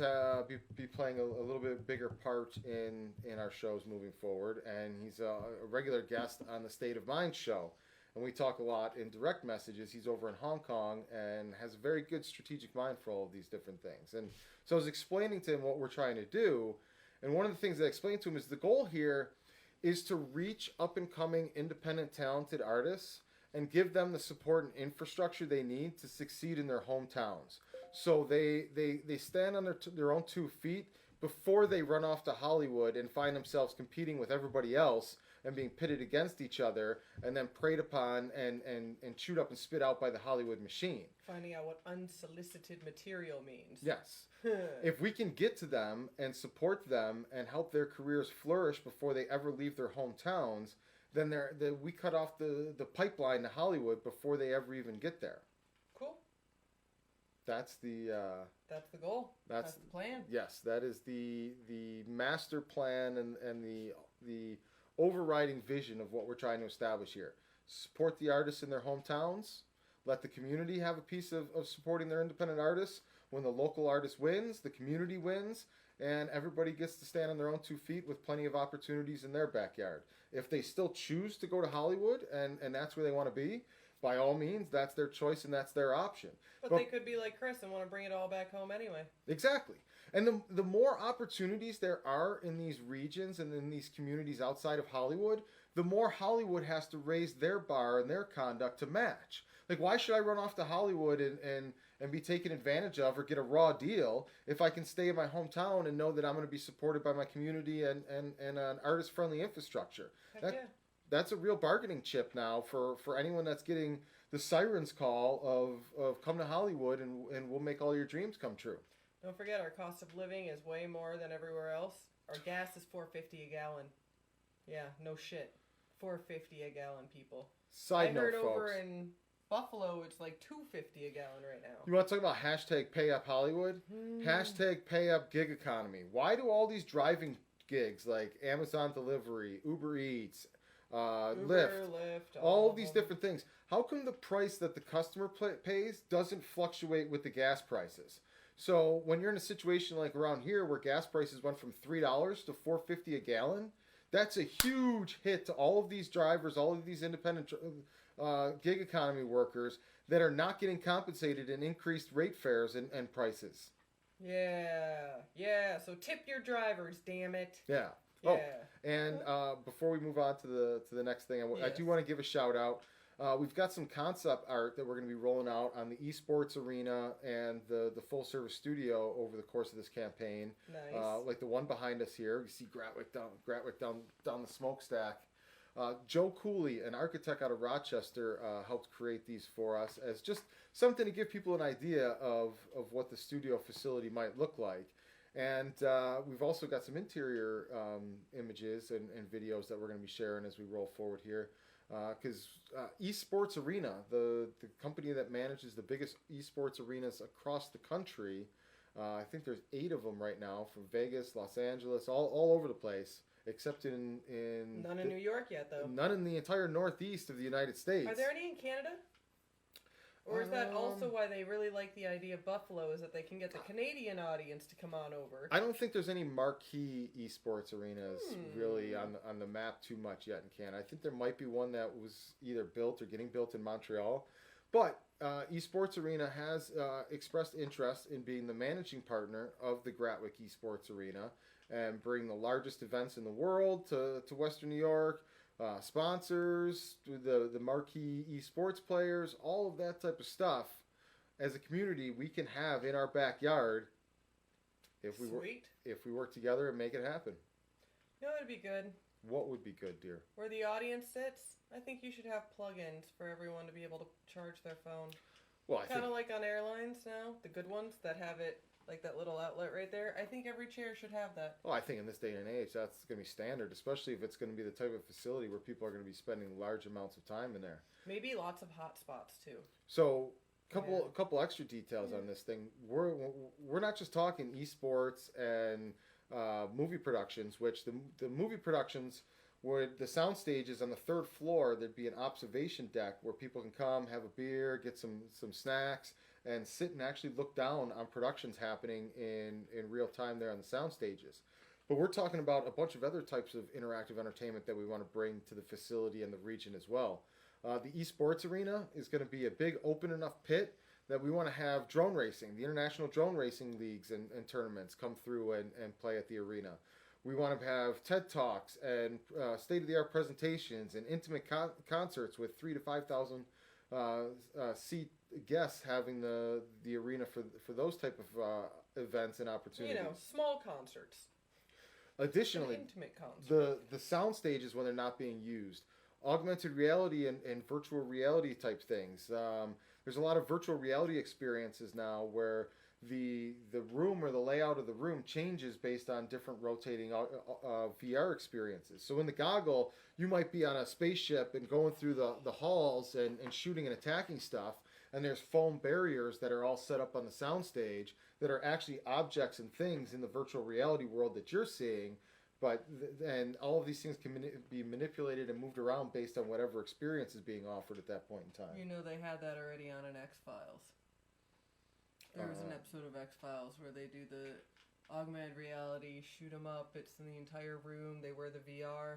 be playing a little bit bigger part in our shows moving forward, and he's a regular guest on the State of Mind show, and we talk a lot in direct messages. He's over in Hong Kong and has a very good strategic mind for all of these different things. And so I was explaining to him what we're trying to do, and one of the things I explained to him is the goal here is to reach up-and-coming independent talented artists and give them the support and infrastructure they need to succeed in their hometowns. So they stand on their own 2 feet before they run off to Hollywood and find themselves competing with everybody else and being pitted against each other and then preyed upon and chewed up and spit out by the Hollywood machine. Finding out what unsolicited material means. Yes. If we can get to them and support them and help their careers flourish before they ever leave their hometowns, then we cut off the pipeline to Hollywood before they ever even get there. Cool. That's the goal. That's the plan. Yes, that is the master plan and the overriding vision of what we're trying to establish here. Support the artists in their hometowns. Let the community have a piece of supporting their independent artists. When the local artist wins, the community wins, and everybody gets to stand on their own 2 feet with plenty of opportunities in their backyard. If they still choose to go to Hollywood and that's where they want to be, by all means, that's their choice and that's their option. But they could be like Chris and want to bring it all back home anyway. Exactly. And the more opportunities there are in these regions and in these communities outside of Hollywood, the more Hollywood has to raise their bar and their conduct to match. Like, why should I run off to Hollywood and be taken advantage of or get a raw deal if I can stay in my hometown and know that I'm going to be supported by my community and an artist-friendly infrastructure? That's a real bargaining chip now for anyone that's getting the sirens call of come to Hollywood and we'll make all your dreams come true. Don't forget, our cost of living is way more than everywhere else. Our gas is $4.50 a gallon. Yeah, no shit. $4.50 a gallon, people. Side note, I heard folks. over in Buffalo, it's like $2.50 a gallon right now. You want to talk about hashtag pay up Hollywood? Hashtag pay up gig economy. Why do all these driving gigs like Amazon delivery, Uber Eats, Lyft, all these different things. How come the price that the customer pays doesn't fluctuate with the gas prices? So when you're in a situation like around here where gas prices went from $3 to $4.50 a gallon, that's a huge hit to all of these drivers, all of these independent gig economy workers that are not getting compensated in increased rate fares and prices. Yeah. So tip your drivers, damn it. Yeah. Yeah. Oh, and before we move on to the next thing, I do want to give a shout out. We've got some concept art that we're going to be rolling out on the esports arena and the full service studio over the course of this campaign. Nice. Like the one behind us here, you see Gratwick down the smokestack. Joe Cooley, an architect out of Rochester, helped create these for us as just something to give people an idea of what the studio facility might look like. And we've also got some interior images and videos that we're going to be sharing as we roll forward here. Because Esports Arena, the company that manages the biggest esports arenas across the country, I think there's 8 of them right now, from Vegas, Los Angeles, all over the place, except in none in New York yet, though. None in the entire Northeast of the United States. Are there any in Canada? Or is that also why they really like the idea of Buffalo, is that they can get the Canadian audience to come on over? I don't think there's any marquee esports arenas really on the map too much yet in Canada. I think there might be one that was either built or getting built in Montreal. But Esports Arena has expressed interest in being the managing partner of the Gratwick Esports Arena and bring the largest events in the world to Western New York. Sponsors, the marquee esports players, all of that type of stuff. As a community, we can have in our backyard if we work together and make it happen. You know what would be good? What would be good, dear? Where the audience sits, I think you should have plugins for everyone to be able to charge their phone. Well, kind of like on airlines now, the good ones that have it. Like that little outlet right there. I think every chair should have that. Well, I think in this day and age, that's going to be standard, especially if it's going to be the type of facility where people are going to be spending large amounts of time in there. Maybe lots of hot spots too. So, couple extra details on this thing. We're not just talking esports and movie productions, which the movie productions would, the sound stages on the 3rd floor, there'd be an observation deck where people can come, have a beer, get some snacks, and sit and actually look down on productions happening in real time there on the sound stages. But we're talking about a bunch of other types of interactive entertainment that we want to bring to the facility and the region as well. The esports arena is going to be a big open enough pit that we want to have drone racing, the international drone racing leagues and tournaments come through and play at the arena. We want to have TED Talks and state-of-the-art presentations and intimate concerts with 3,000 to 5,000 seat guests having the arena for those type of events and opportunities. You know, small concerts. Additionally, intimate concerts. The sound stages when they're not being used, augmented reality and virtual reality type things. There's a lot of virtual reality experiences now where the room or the layout of the room changes based on different rotating VR experiences. So in the goggle, you might be on a spaceship and going through the halls and shooting and attacking stuff, and there's foam barriers that are all set up on the soundstage that are actually objects and things in the virtual reality world that you're seeing. And all of these things can be manipulated and moved around based on whatever experience is being offered at that point in time. You know, they had that already on an X-Files. There was an episode of X-Files where they do the augmented reality, shoot them up, it's in the entire room, they wear the VR,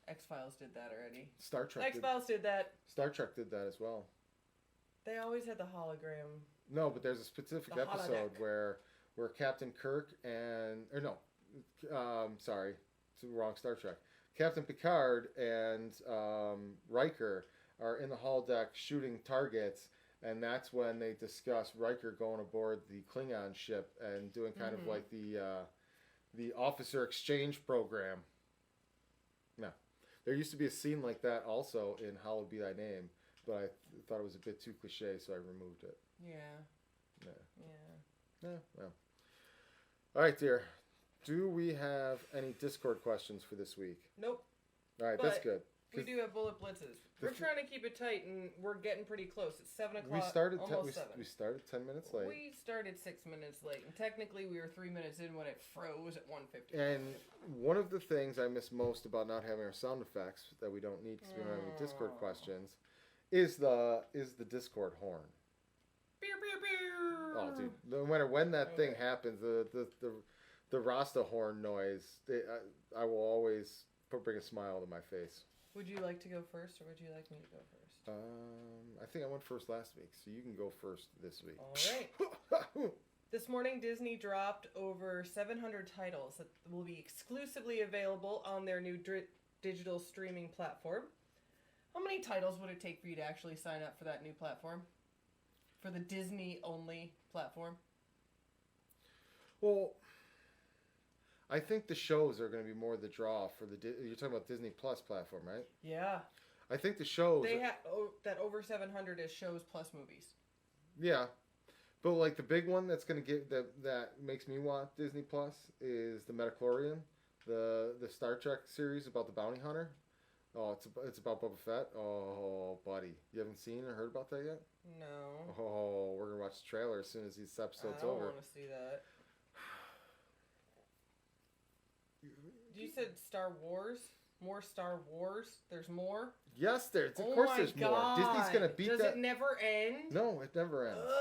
X-Files did that already. X-Files did that. Star Trek did that as well. They always had the hologram. No, but there's a specific episode where Captain Kirk sorry, it's the wrong Star Trek. Captain Picard and Riker are in the holodeck shooting targets, and that's when they discuss Riker going aboard the Klingon ship and doing kind of like the officer exchange program. Now, there used to be a scene like that also in Hallowed Be Thy Name, but I thought it was a bit too cliche, so I removed it. Yeah. Well. All right, dear. Do we have any Discord questions for this week? Nope. All right, that's good. We do have bullet blitzes. We're trying to keep it tight, and we're getting pretty close. It's 7 o'clock. We started almost 7. We started 10 minutes late. We started 6 minutes late, and technically we were 3 minutes in when it froze at 1:50. And one of the things I miss most about not having our sound effects that we don't need because we don't have any Discord questions is the Discord horn. Beer, beer, beer. Oh, dude! No matter when that thing happens, the Rasta horn noise, I will always bring a smile to my face. Would you like to go first, or would you like me to go first? I think I went first last week, so you can go first this week. All right. This morning, Disney dropped over 700 titles that will be exclusively available on their new digital streaming platform. How many titles would it take for you to actually sign up for that new platform? For the Disney-only platform? Well, I think the shows are going to be more the draw for you're talking about Disney Plus platform, right? Yeah. I think the shows... They have that over 700 is shows plus movies. Yeah. But like the big one that's going to get that makes me want Disney Plus is the Metachlorian, the Star Trek series about the bounty hunter. Oh, it's about Boba Fett. Oh, buddy. You haven't seen or heard about that yet? No. Oh, we're going to watch the trailer as soon as this episode's over. I don't want to see that. You said Star Wars? More Star Wars? There's more? Yes, of course there's more. Disney's going to beat that. Does it never end? No, it never ends.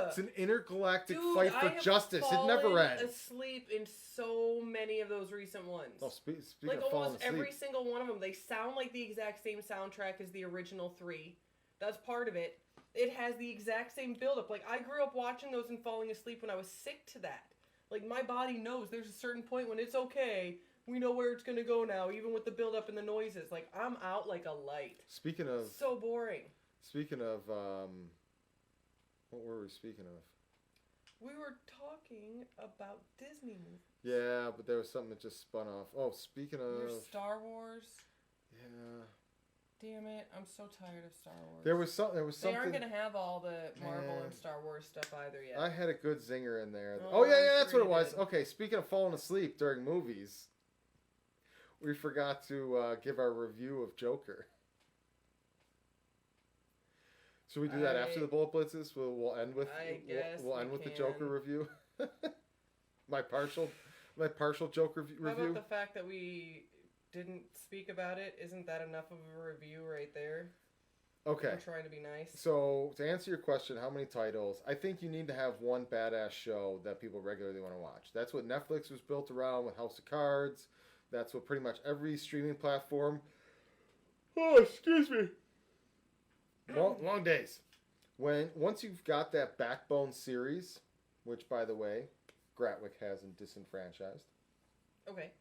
It's an intergalactic fight for justice. It never ends. I have fallen asleep in so many of those recent ones. Oh, speaking like of falling almost asleep. every single one of them. They sound like the exact same soundtrack as the original 3. That's part of it. It has the exact same build-up. Like, I grew up watching those and falling asleep when I was sick to that. Like, my body knows there's a certain point when it's okay. We know where it's going to go now, even with the build-up and the noises. Like, I'm out like a light. Speaking of... So boring. Speaking of... what were we speaking of? We were talking about Disney movies. Yeah, but there was something that just spun off. Oh, speaking of... There's Star Wars. Yeah. Damn it, I'm so tired of Star Wars. There was something... They aren't going to have all the Marvel and Star Wars stuff either yet. I had a good zinger in there. Oh yeah, that's what it was. Okay, speaking of falling asleep during movies, we forgot to give our review of Joker. Should we do that after the bullet blitzes? We'll end with we'll end with the Joker review. my partial Joker review. How about the fact that we didn't speak about it? Isn't that enough of a review right there? Okay. We're trying to be nice. So to answer your question, how many titles? I think you need to have one badass show that people regularly want to watch. That's what Netflix was built around with House of Cards. That's what pretty much every streaming platform. Oh, excuse me. Long days. Once you've got that backbone series, which by the way, Gratwick hasn't disenfranchised. Okay.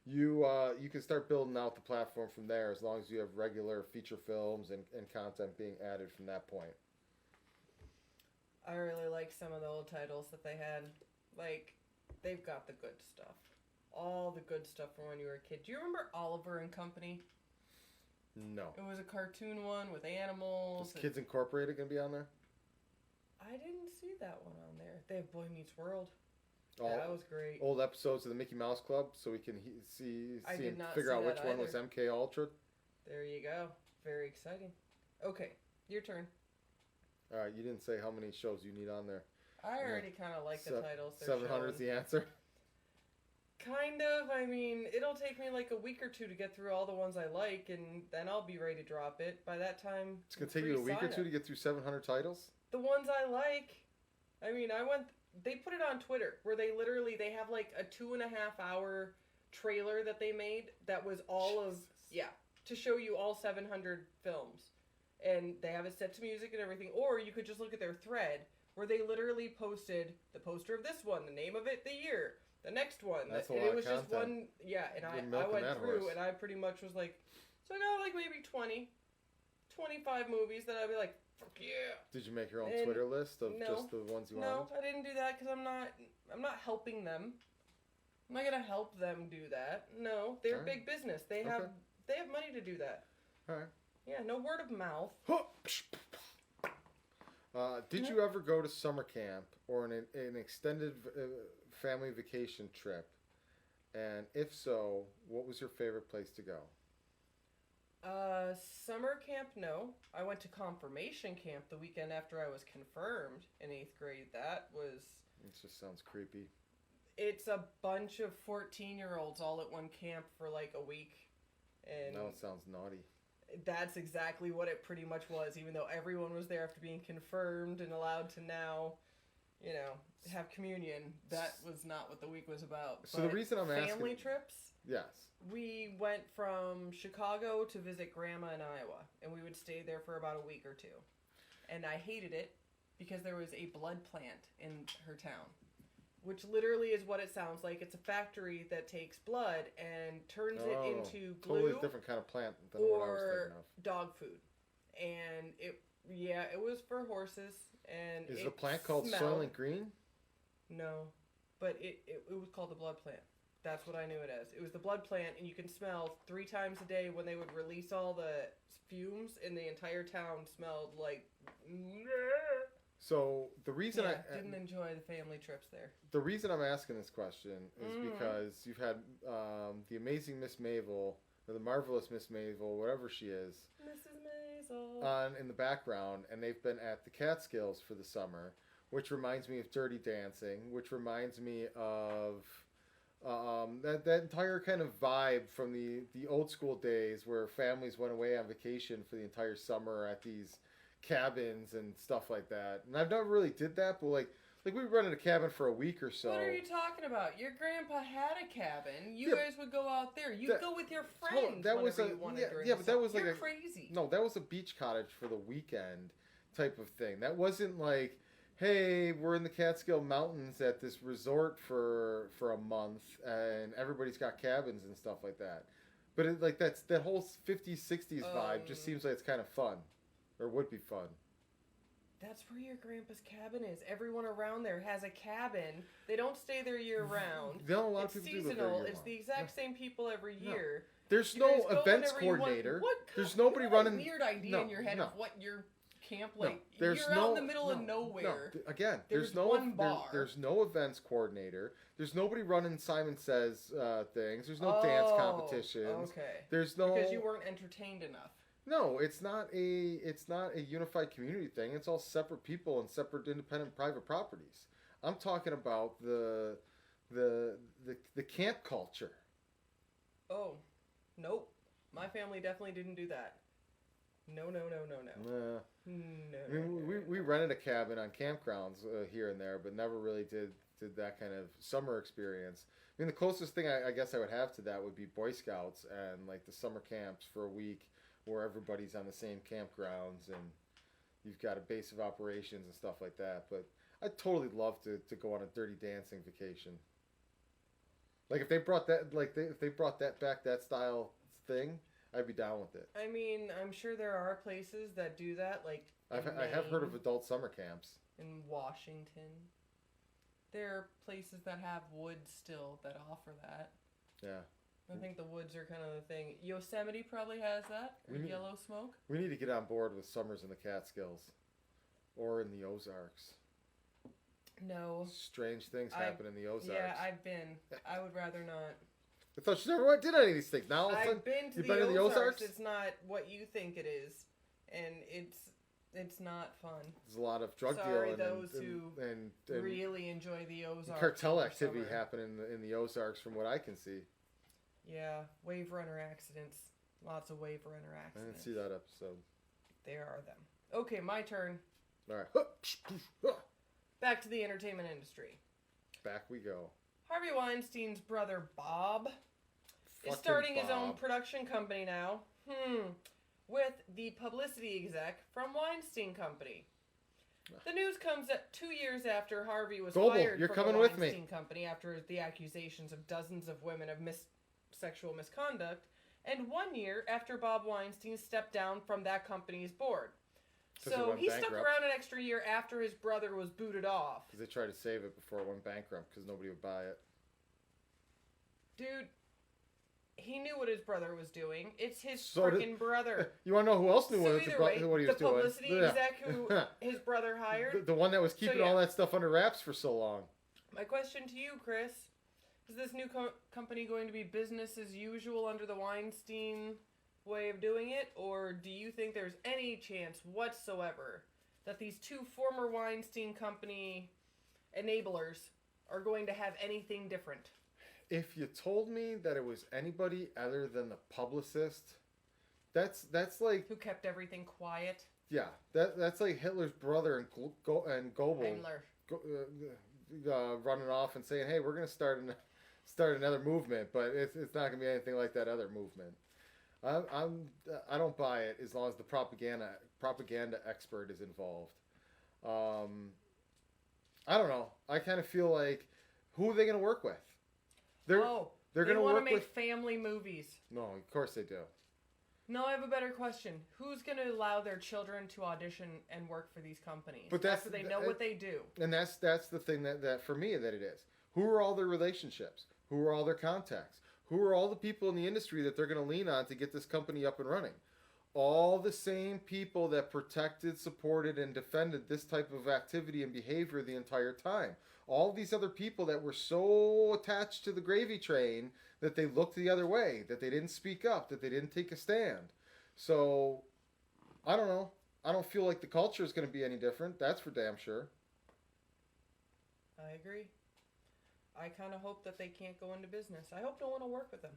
You can start building out the platform from there as long as you have regular feature films and content being added from that point. I really like some of the old titles that they had. Like, they've got the good stuff. All the good stuff from when you were a kid. Do you remember Oliver and Company? No. It was a cartoon one with animals. Is Kids Incorporated going to be on there? I didn't see that one on there. They have Boy Meets World. That was great. Old episodes of the Mickey Mouse Club, so we can see and figure out which one was MK Ultra. There you go. Very exciting. Okay, your turn. All right, you didn't say how many shows you need on there. I already kind of like the titles. 700 is the answer? Kind of. I mean, it'll take me like a week or two to get through all the ones I like, and then I'll be ready to drop it. By that time, it's going to take you a week or two to get through 700 titles? The ones I like. I mean, they put it on Twitter where they have like a 2.5 hour trailer that they made that was all of, to show you all 700 films. And they have it set to music and everything. Or you could just look at their thread where they literally posted the poster of this one, the name of it, the year, the next one. That's a and lot it was of just one, and I went through and I pretty much was like, so I got like maybe 20, 25 movies that I'd be like, fuck yeah. Did you make your own Twitter list of just the ones you wanted? No, I didn't do that because I'm not helping them. I'm not gonna help them do that. No, they're big business. They have money to do that. All right. Yeah, no word of mouth. Did you ever go to summer camp or an extended family vacation trip? And if so, what was your favorite place to go? Summer camp, no. I went to confirmation camp the weekend after I was confirmed in 8th grade. That was... It just sounds creepy. It's a bunch of 14-year-olds all at one camp for like a week. And now it sounds naughty. That's exactly what it pretty much was, even though everyone was there after being confirmed and allowed to now, you know, have communion. That was not what the week was about. So the reason I'm asking... Family trips? Yes. We went from Chicago to visit Grandma in Iowa, and we would stay there for about a week or two. And I hated it because there was a blood plant in her town, which literally is what it sounds like. It's a factory that takes blood and turns it into glue. Totally different kind of plant than what I was thinking of. Dog food. And it was for horses. And is the plant called Soylent Green? No, but it was called the blood plant. That's what I knew it as. It was the blood plant, and you can smell 3 times a day when they would release all the fumes, and the entire town smelled like... So the reason I didn't enjoy the family trips there. The reason I'm asking this question is because you've had the amazing Miss Mavel, or the marvelous Miss Mavel, whatever she is, Mrs. Maisel, on in the background, and they've been at the Catskills for the summer, which reminds me of Dirty Dancing, which reminds me of that entire kind of vibe from the old school days where families went away on vacation for the entire summer at these cabins and stuff like that. And I've never really did that, but like we rented a cabin for a week or so. What are you talking about? Your grandpa had a cabin. You guys would go out there. You'd go with your friends. That was but that was like You're crazy. No, that was a beach cottage for the weekend type of thing. That wasn't like, hey, we're in the Catskill Mountains at this resort for a month and everybody's got cabins and stuff like that. But that whole 50s, 60s vibe just seems like it's kind of fun. Or would be fun. That's where your grandpa's cabin is. Everyone around there has a cabin. They don't stay there year round. A lot of people seasonal. do live there year It's the exact same people every year. There's no events coordinator. There's nobody running. Weird idea in your head of what your camp like. You're out in the middle of nowhere. No. Again, there's no one bar. There's no events coordinator. There's nobody running Simon Says things. There's no dance competitions. Okay. There's no because you weren't entertained enough. No, it's not a unified community thing. It's all separate people and separate independent private properties. I'm talking about the camp culture. Oh, nope. My family definitely didn't do that. No. I mean, we rented a cabin on campgrounds here and there, but never really did that kind of summer experience. I mean, the closest thing I guess I would have to that would be Boy Scouts and like the summer camps for a week where everybody's on the same campgrounds and you've got a base of operations and stuff like that. But I'd totally love to go on a Dirty Dancing vacation. Like if they brought that back, that style thing, I'd be down with it. I mean, I'm sure there are places that do that. Like I have heard of adult summer camps in Washington. There are places that have woods still that offer that. Yeah. I think the woods are kind of the thing. Yosemite probably has that. Or Yellow Smoke. We need to get on board with summers in the Catskills. Or in the Ozarks. No. Strange things happen in the Ozarks. Yeah, I've been. I would rather not. I thought you never did any of these things. Now all of a sudden, I've been to you've been in the Ozarks? It's not what you think it is. And it's not fun. There's a lot of drug dealing and really enjoy the Ozarks. Cartel activity happening in the Ozarks from what I can see. Yeah, wave runner accidents. Lots of wave runner accidents. I didn't see that episode. There are them. Okay, my turn. All right. Back to the entertainment industry. Back we go. Harvey Weinstein's brother Bob is starting his own production company now. With the publicity exec from Weinstein Company. The news comes 2 years after Harvey was fired from the Weinstein Company after the accusations of dozens of women of sexual misconduct, and 1 year after Bob Weinstein stepped down from that company's board. So he stuck around an extra year after his brother was booted off. Because they tried to save it before it went bankrupt because nobody would buy it. Dude, he knew what his brother was doing. It's his freaking brother. You want to know who else knew what he was doing? The publicity exec who his brother hired. The one that was keeping all that stuff under wraps for so long. My question to you, Chris, is this new company going to be business as usual under the Weinstein way of doing it, or do you think there's any chance whatsoever that these two former Weinstein Company enablers are going to have anything different? If you told me that it was anybody other than the publicist, that's like... Who kept everything quiet? Yeah, that's like Hitler's brother and Goebbels running off and saying, "Hey, we're going to start another movement," but it's not going to be anything like that other movement. I don't buy it as long as the propaganda expert is involved. I don't know. I kind of feel like, who are they going to work with? They're going to want work to make with family movies. No, of course they do. No, I have a better question. Who's going to allow their children to audition and work for these companies? But after they know what they do. And that's the thing that for me that it is. Who are all their relationships? Who are all their contacts? Who are all the people in the industry that they're going to lean on to get this company up and running? All the same people that protected, supported, and defended this type of activity and behavior the entire time. All these other people that were so attached to the gravy train that they looked the other way, that they didn't speak up, that they didn't take a stand. So, I don't know. I don't feel like the culture is going to be any different. That's for damn sure. I agree. I kind of hope that they can't go into business. I hope no one will work with them.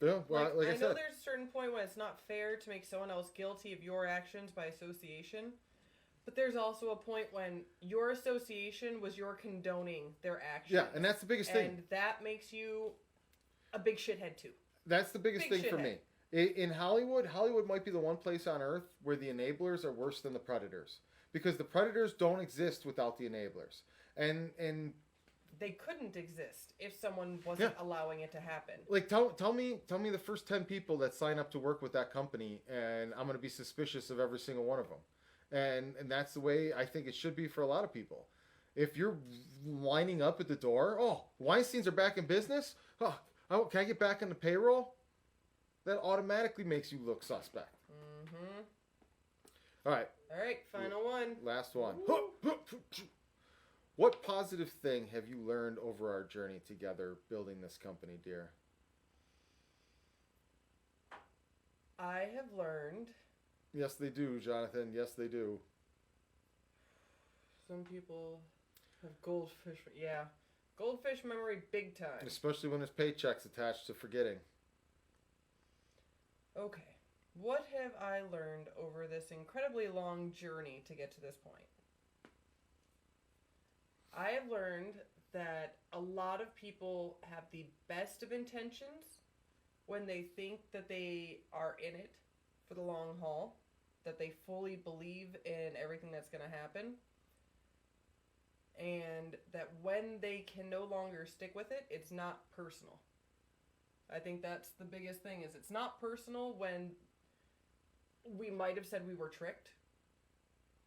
Yeah, well, like I said, know there's a certain point when it's not fair to make someone else guilty of your actions by association. But there's also a point when your association was your condoning their actions. Yeah, and that's the biggest thing. And that makes you a big shithead too. That's the biggest thing for me. In Hollywood might be the one place on earth where the enablers are worse than the predators. Because the predators don't exist without the enablers. And they couldn't exist if someone wasn't allowing it to happen. Like tell me the first 10 people that sign up to work with that company, and I'm going to be suspicious of every single one of them. And that's the way I think it should be for a lot of people. If you're lining up at the door, Weinsteins are back in business? Can I get back on the payroll? That automatically makes you look suspect. Mm-hmm. All right, final one. Last one. What positive thing have you learned over our journey together building this company, dear? I have learned... Yes, they do, Jonathan. Yes, they do. Some people have goldfish... Yeah. Goldfish memory big time. Especially when there's paychecks attached to forgetting. Okay. What have I learned over this incredibly long journey to get to this point? I have learned that a lot of people have the best of intentions when they think that they are in it for the long haul, that they fully believe in everything that's going to happen, and that when they can no longer stick with it, it's not personal. I think that's the biggest thing, is it's not personal when we might have said we were tricked.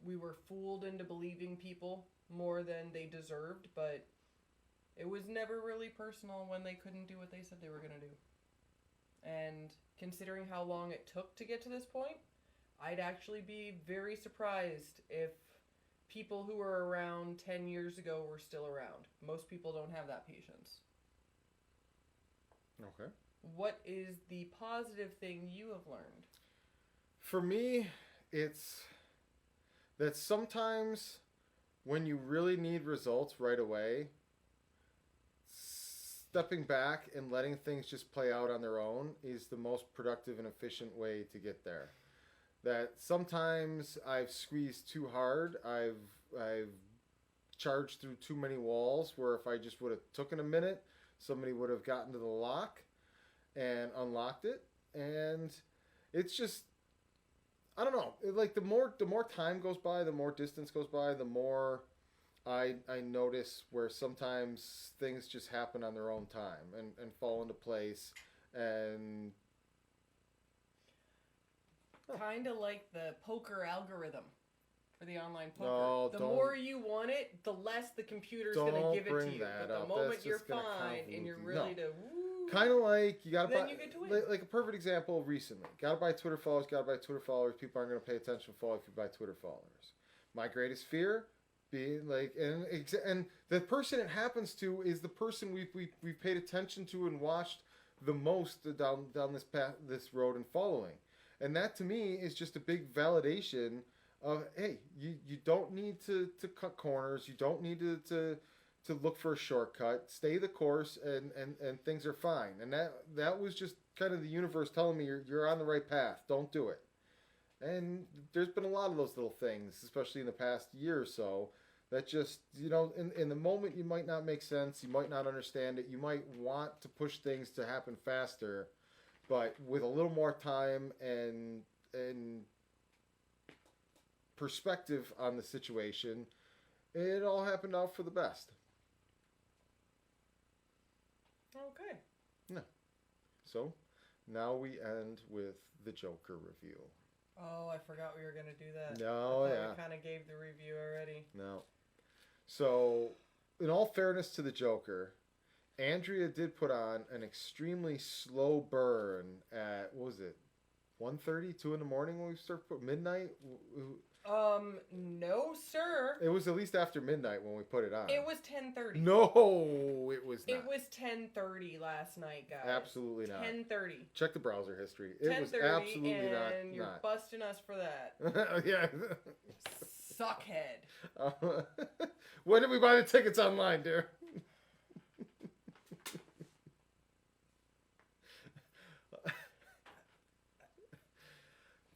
We were fooled into believing people more than they deserved, but it was never really personal when they couldn't do what they said they were going to do. And considering how long it took to get to this point, I'd actually be very surprised if people who were around 10 years ago were still around. Most people don't have that patience. Okay. What is the positive thing you have learned? For me, it's that sometimes when you really need results right away, stepping back and letting things just play out on their own is the most productive and efficient way to get there. That sometimes I've squeezed too hard, I've charged through too many walls, where if I just would have taken a minute, somebody would have gotten to the lock and unlocked it. And it's just, I don't know, like the more time goes by, the more distance goes by, the more I notice where sometimes things just happen on their own time and fall into place. And kind of like the poker algorithm for the online poker. No, the more you want it, the less the computer's going to give it to you. But the moment you're fine and you're really kind of like you got to buy, you get to win. Like a perfect example recently. Got to buy Twitter followers, People aren't going to pay attention to follow if you buy Twitter followers. My greatest fear being like, and the person it happens to is the person we've paid attention to and watched the most down this path, this road, and following. And that to me is just a big validation of, hey, you don't need to cut corners. You don't need to look for a shortcut. Stay the course, and things are fine. And that was just kind of the universe telling me you're on the right path. Don't do it. And there's been a lot of those little things, especially in the past year or so, that just, in the moment you might not make sense. You might not understand it. You might want to push things to happen faster. But with a little more time and perspective on the situation, it all happened out for the best. Okay. No. So, now we end with the Joker review. Oh, I forgot we were going to do that. No, yeah. We kind of gave the review already. No. So, in all fairness to the Joker, Andrea did put on an extremely slow burn at, what was it, 1:30, 2 in the morning when we started, midnight? No, sir. It was at least after midnight when we put it on. It was 10:30. No, it was not. It was 10:30 last night, guys. Absolutely not. 10:30. Check the browser history. It was absolutely not. And you're busting us for that. Yeah. Suckhead. When did we buy the tickets online, dear?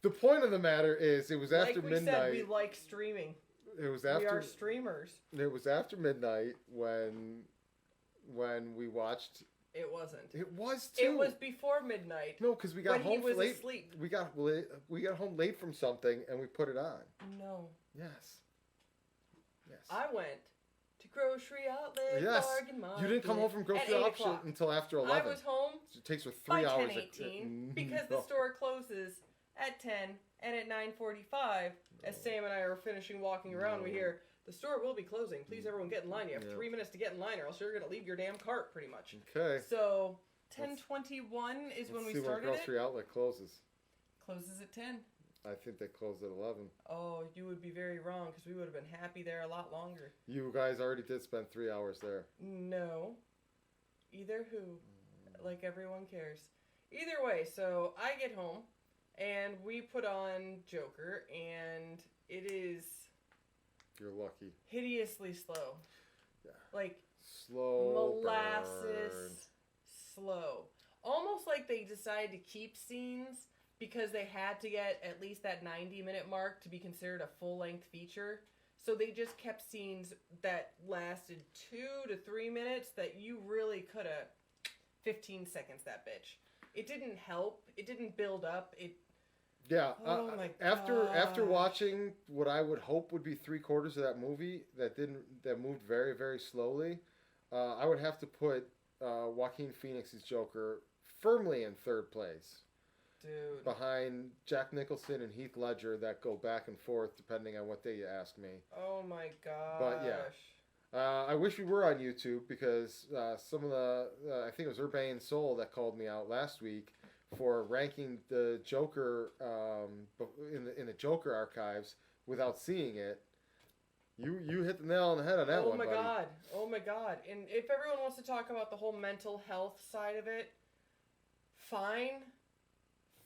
The point of the matter is, it was after midnight. Like we said, we like streaming. It was after. We are streamers. It was after midnight when we watched. It wasn't. It was too. It was before midnight. No, because we got home he was late. Asleep. We got home late from something, and we put it on. No. Yes. Yes. I went to grocery outlet. Yes. Bargain market. You didn't come home from grocery outlet until after 11. I was home. It takes her 3 by hours. 10:18 because the store closes at 10, and at 9:45, as Sam and I are finishing walking around, we hear, the store will be closing. Please, everyone, get in line. You have 3 minutes to get in line, or else you're going to leave your damn cart, pretty much. Okay. So, 10:21 is when we started it. Let's see when grocery outlet closes. Closes at 10. I think they closed at 11. Oh, you would be very wrong, because we would have been happy there a lot longer. You guys already did spend 3 hours there. No. Either who. Like everyone cares. Either way, so I get home, and we put on Joker, and it is... You're lucky. Hideously slow. Yeah. Like... Slow molasses burn. Slow. Almost like they decided to keep scenes because they had to get at least that 90-minute mark to be considered a full-length feature. So they just kept scenes that lasted 2 to 3 minutes that you really could have 15 seconds, that bitch. It didn't help. It didn't build up. Yeah. Oh my God. After watching what I would hope would be 3/4 of that movie that moved very, very slowly, I would have to put Joaquin Phoenix's Joker firmly in third place. Dude. Behind Jack Nicholson and Heath Ledger that go back and forth depending on what day you ask me. Oh my gosh. But yeah. I wish we were on YouTube because some of the, I think it was Urbane Soul that called me out last week for ranking the Joker in the Joker archives without seeing it. You hit the nail on the head on that one, buddy. Oh my God. And if everyone wants to talk about the whole mental health side of it, fine.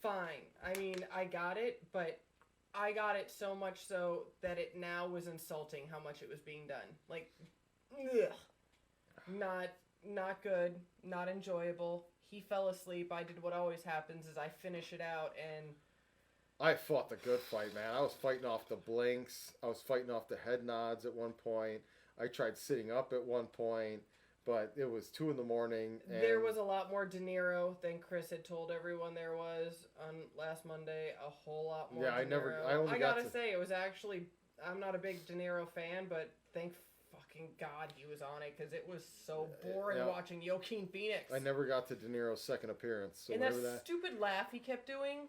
I mean, I got it, but I got it so much so that it now was insulting how much it was being done. Like, ugh. Not good, not enjoyable. He fell asleep. I did what always happens is I finish it out, and I fought the good fight, man. I was fighting off the blinks. I was fighting off the head nods at one point. I tried sitting up at one point, but it was 2 in the morning. And there was a lot more De Niro than Chris had told everyone there was on last Monday. A whole lot more. Yeah, De Niro. I gotta say, it was actually. I'm not a big De Niro fan, but thank fucking God he was on it because it was so boring watching Joaquin Phoenix. I never got to De Niro's second appearance. So and that stupid laugh he kept doing.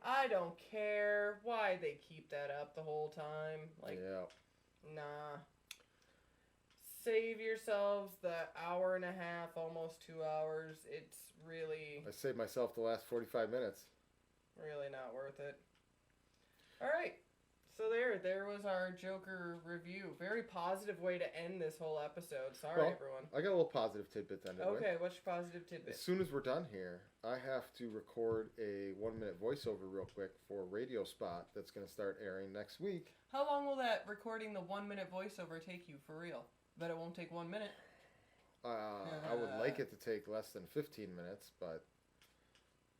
I don't care why they keep that up the whole time. Like, nah. Save yourselves the hour and a half, almost 2 hours. It's really... I saved myself the last 45 minutes. Really not worth it. All right. So there was our Joker review. Very positive way to end this whole episode. Sorry, everyone. I got a little positive tidbit to end it with. Okay, what's your positive tidbit? As soon as we're done here, I have to record a 1-minute voiceover real quick for a radio spot that's going to start airing next week. How long will that recording the 1-minute voiceover take you, for real? Bet it won't take 1 minute. I would like it to take less than 15 minutes, but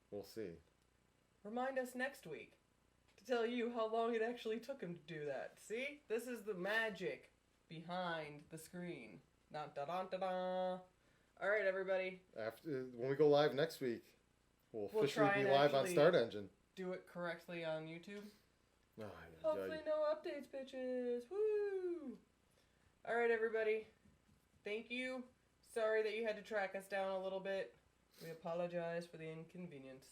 we'll see. Remind us next week to tell you how long it actually took him to do that. See? This is the magic behind the screen. Da-da-da-da-da. All right, everybody. When we go live next week, we'll officially be live on StartEngine. Do it correctly on YouTube. Hopefully no updates, bitches. Woo! All right, everybody. Thank you. Sorry that you had to track us down a little bit. We apologize for the inconvenience.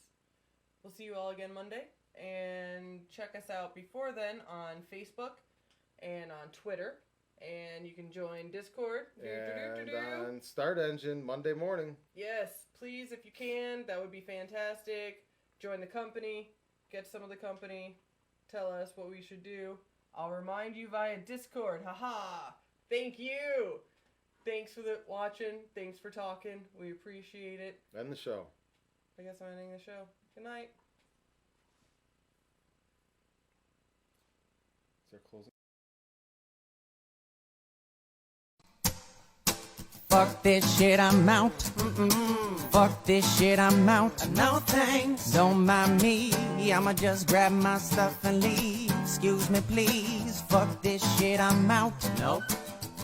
We'll see you all again Monday. And check us out before then on Facebook and on Twitter. And you can join Discord. And on StartEngine Monday morning. Yes, please, if you can. That would be fantastic. Join the company. Get some of the company. Tell us what we should do. I'll remind you via Discord. Haha. Thank you. Thanks for watching. Thanks for talking. We appreciate it. End the show. I guess I'm ending the show. Good night. Is there closing? Fuck this shit, I'm out. Fuck this shit, I'm out. No thanks. Don't mind me. I'ma just grab my stuff and leave. Excuse me, please. Fuck this shit, I'm out. Nope.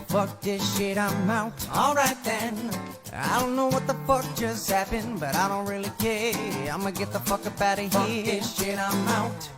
Fuck this shit, I'm out. Alright then. I don't know what the fuck just happened, but I don't really care. I'ma get the fuck up out of here. Fuck this shit, I'm out.